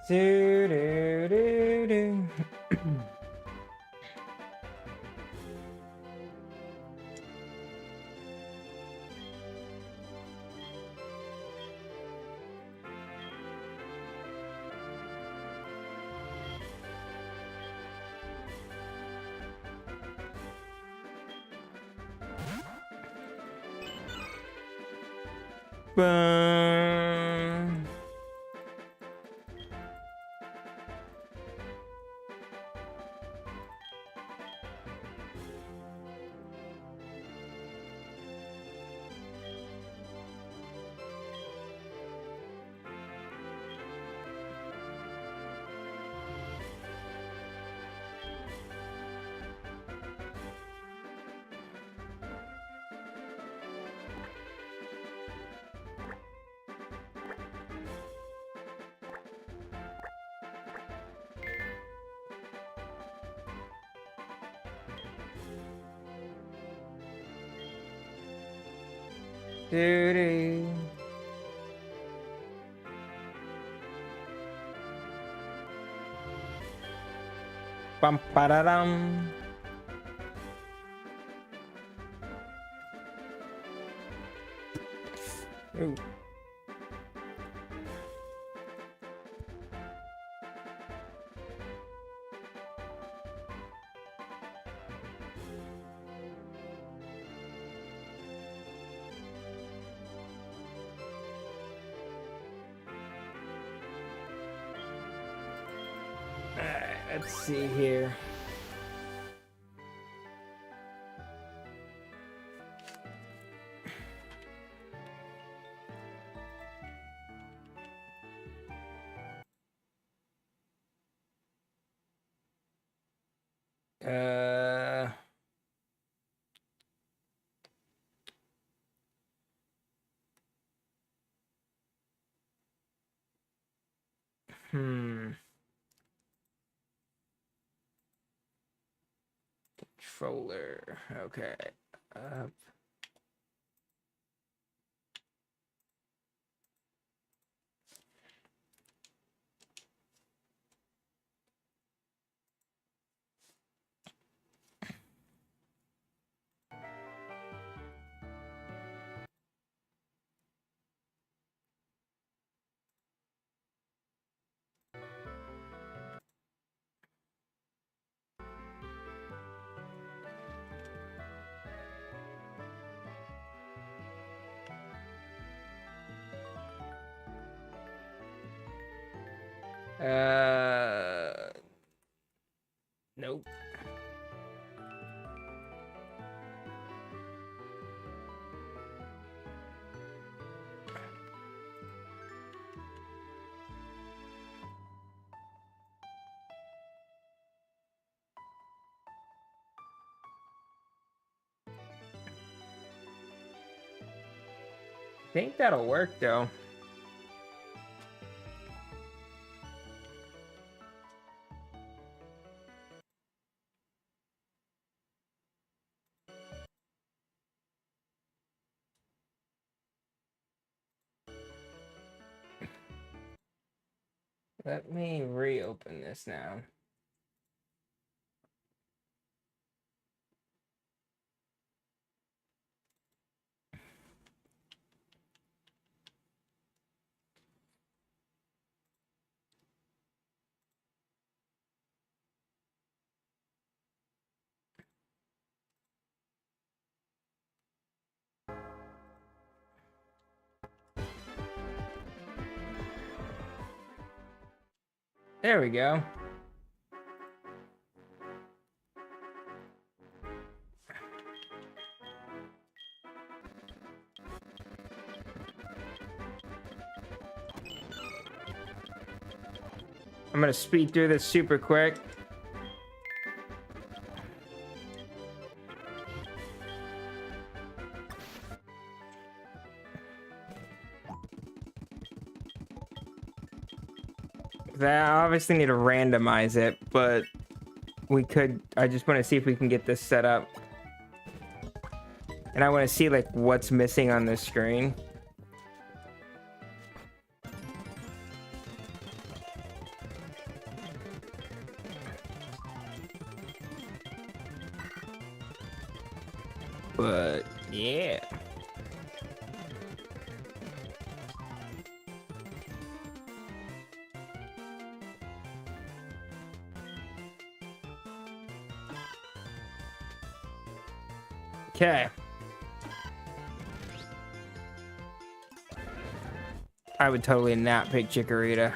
Speaker 1: Do do do do. Boom. Do-do. Bum ba da dum. Ooh. Let's see here. Uh hmm. Controller. Okay. Up. Nope. I think that'll work though. Let me reopen this now. There we go. I'm gonna speed through this super quick. I obviously need to randomize it, but we could. I just want to see if we can get this set up. And I want to see like what's missing on this screen. But yeah. Okay. I would totally not pick Chikorita.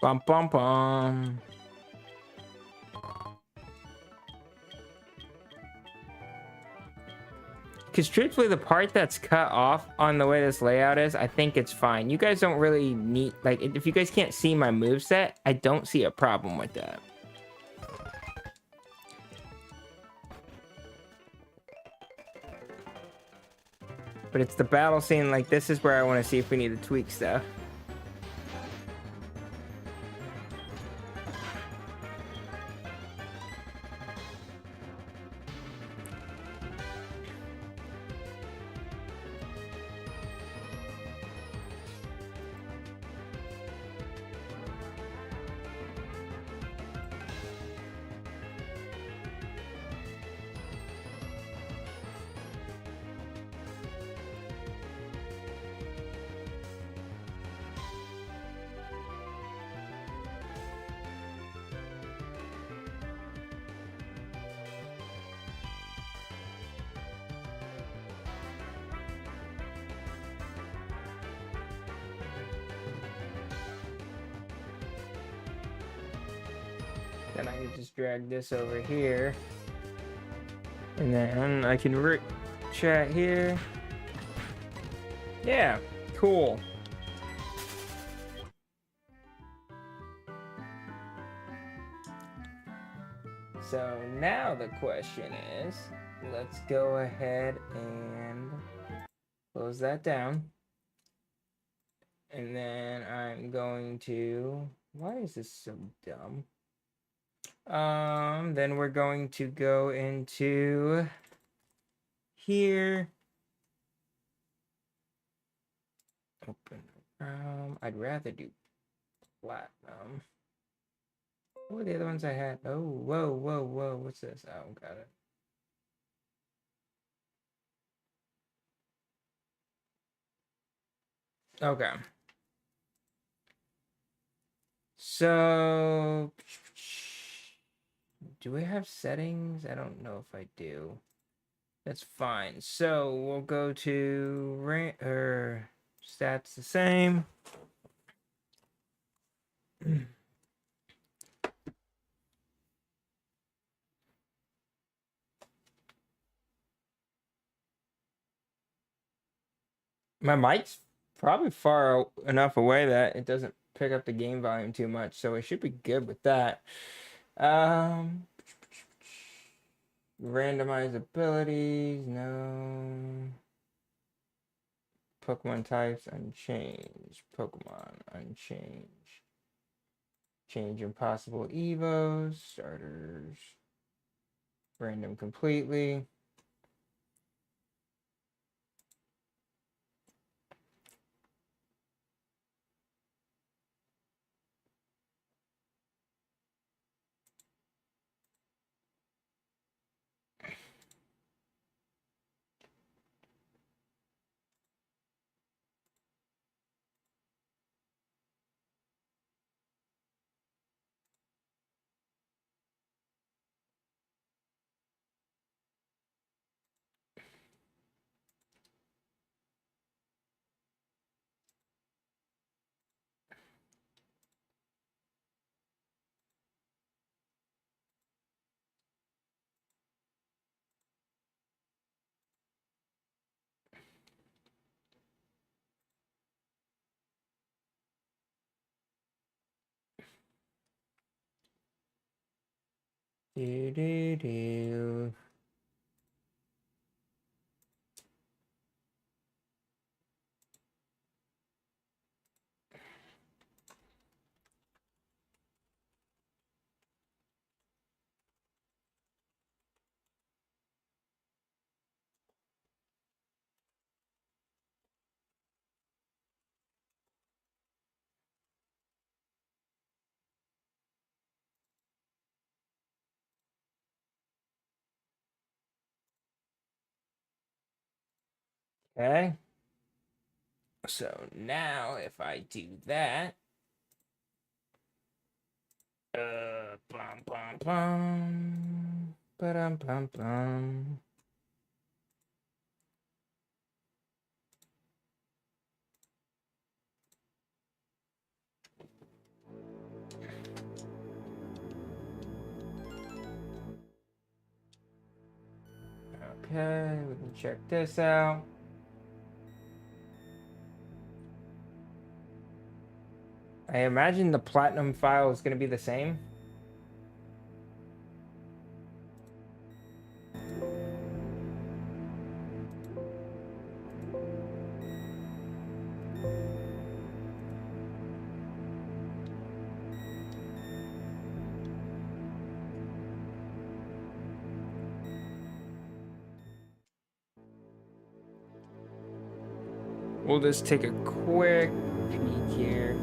Speaker 1: Bum bum bum. Because truthfully, the part that's cut off on the way this layout is, I think it's fine. You guys don't really need, like, if you guys can't see my moveset, I don't see a problem with that. But it's the battle scene, like, this is where I want to see if we need to tweak stuff. Then I can just drag this over here. And then I can chat here. Yeah, cool. So now the question is, let's go ahead and close that down. And then I'm going to, why is this so dumb? Then we're going to go into here. Open. I'd rather do platinum. What were the other ones I had? Oh, whoa, whoa, whoa. What's this? Oh, got it. Okay. So, do we have settings? I don't know if I do. That's fine. So we'll go to stats the same. My mic's probably far enough away that it doesn't pick up the game volume too much, so it should be good with that. Randomize abilities, no. Pokemon types, unchanged. Pokemon, unchanged. Change impossible evos, starters. Random completely. Do do do. Okay. So now if I do that, bum bum bum, ba-dum bum bum. Okay, we can check this out. I imagine the platinum file is going to be the same. We'll just take a quick peek here.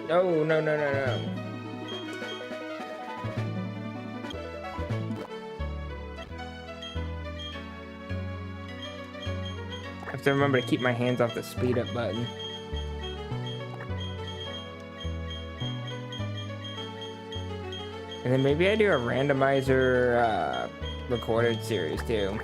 Speaker 1: No, no, no, no, no. I have to remember to keep my hands off the speed up button. And then maybe I do a randomizer recorded series too.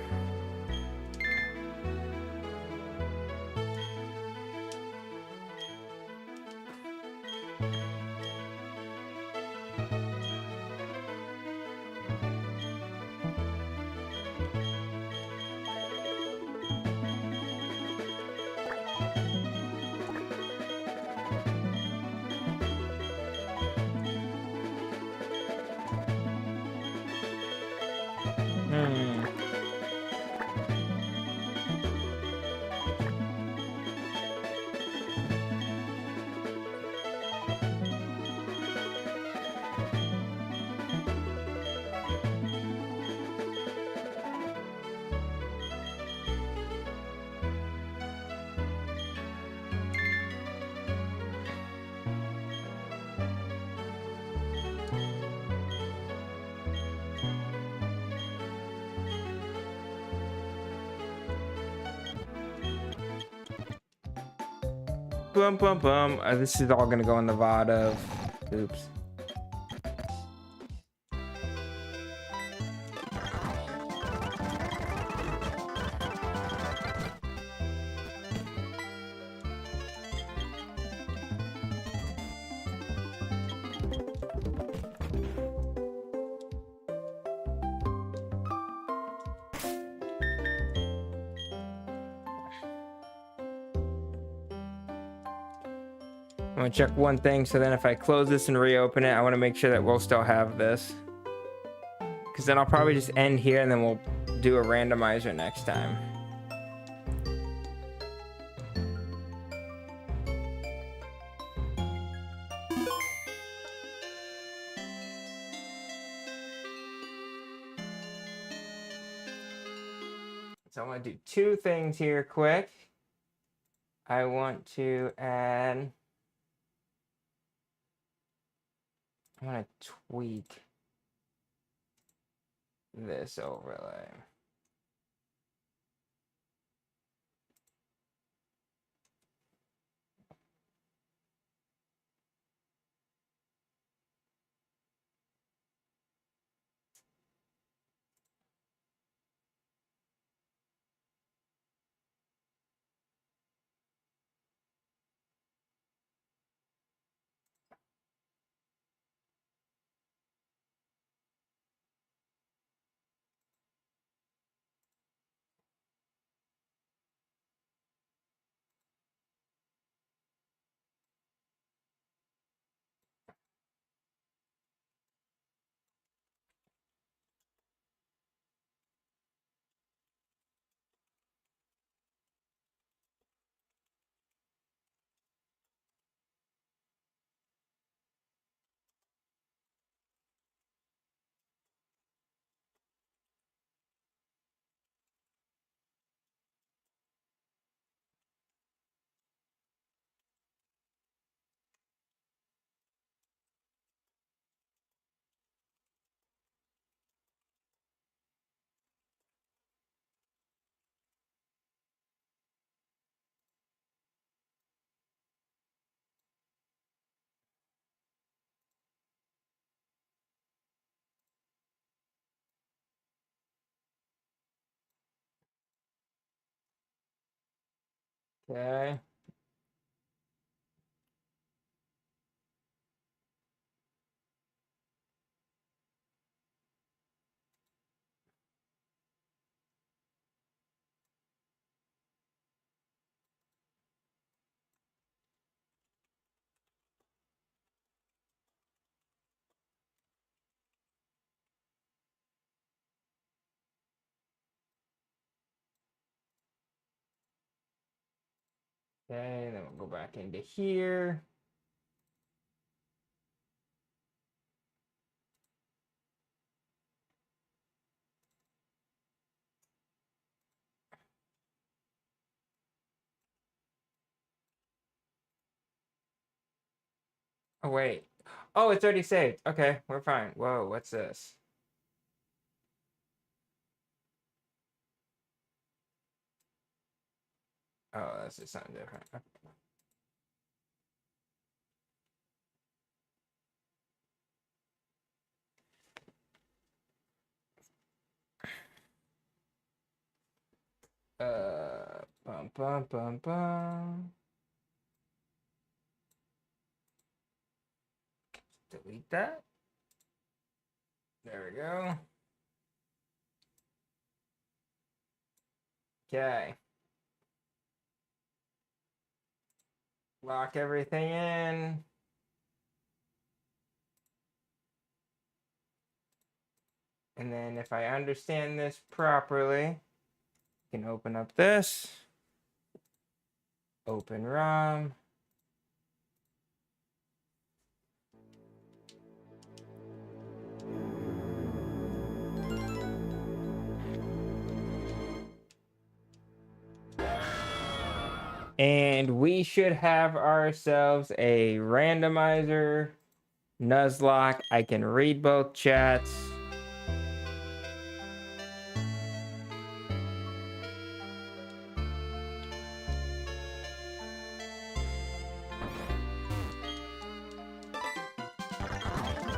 Speaker 1: Bum bum bum. This is all gonna go in the VOD of. Oops. I'm gonna check one thing, so then if I close this and reopen it, I want to make sure that we'll still have this. Because then I'll probably just end here and then we'll do a randomizer next time. So I want to do two things here quick. I want to add... I want to tweak this overlay. Okay. Okay, then we'll go back into here. Oh, wait. Oh, it's already saved. Okay, we're fine. Whoa, what's this? Oh, that's just something different. Okay. Bum, bum, bum, bum. Delete that. There we go. Okay. Lock everything in. And then if I understand this properly, I can open up this. Open ROM. And we should have ourselves a randomizer. Nuzlocke. I can read both chats.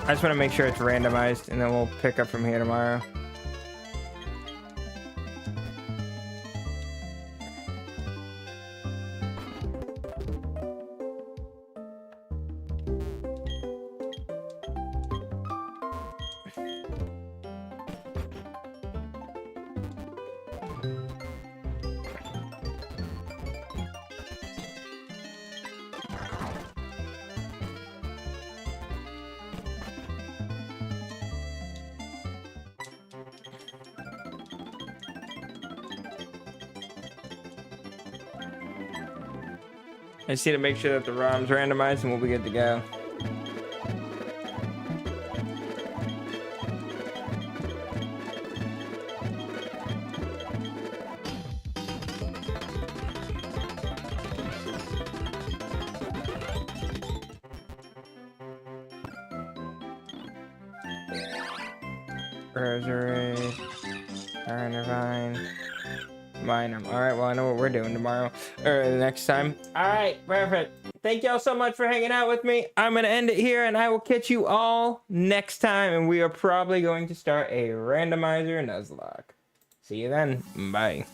Speaker 1: I just want to make sure it's randomized, and then we'll pick up from here tomorrow. I just need to make sure that the ROM's randomized and we'll be good to go. Rosary, Irvine, Minum. All right, well, I know what we're doing tomorrow or the next time. All right, perfect. Thank y'all so much for hanging out with me. I'm going to end it here, and I will catch you all next time. And we are probably going to start a randomizer Nuzlocke. See you then. Bye.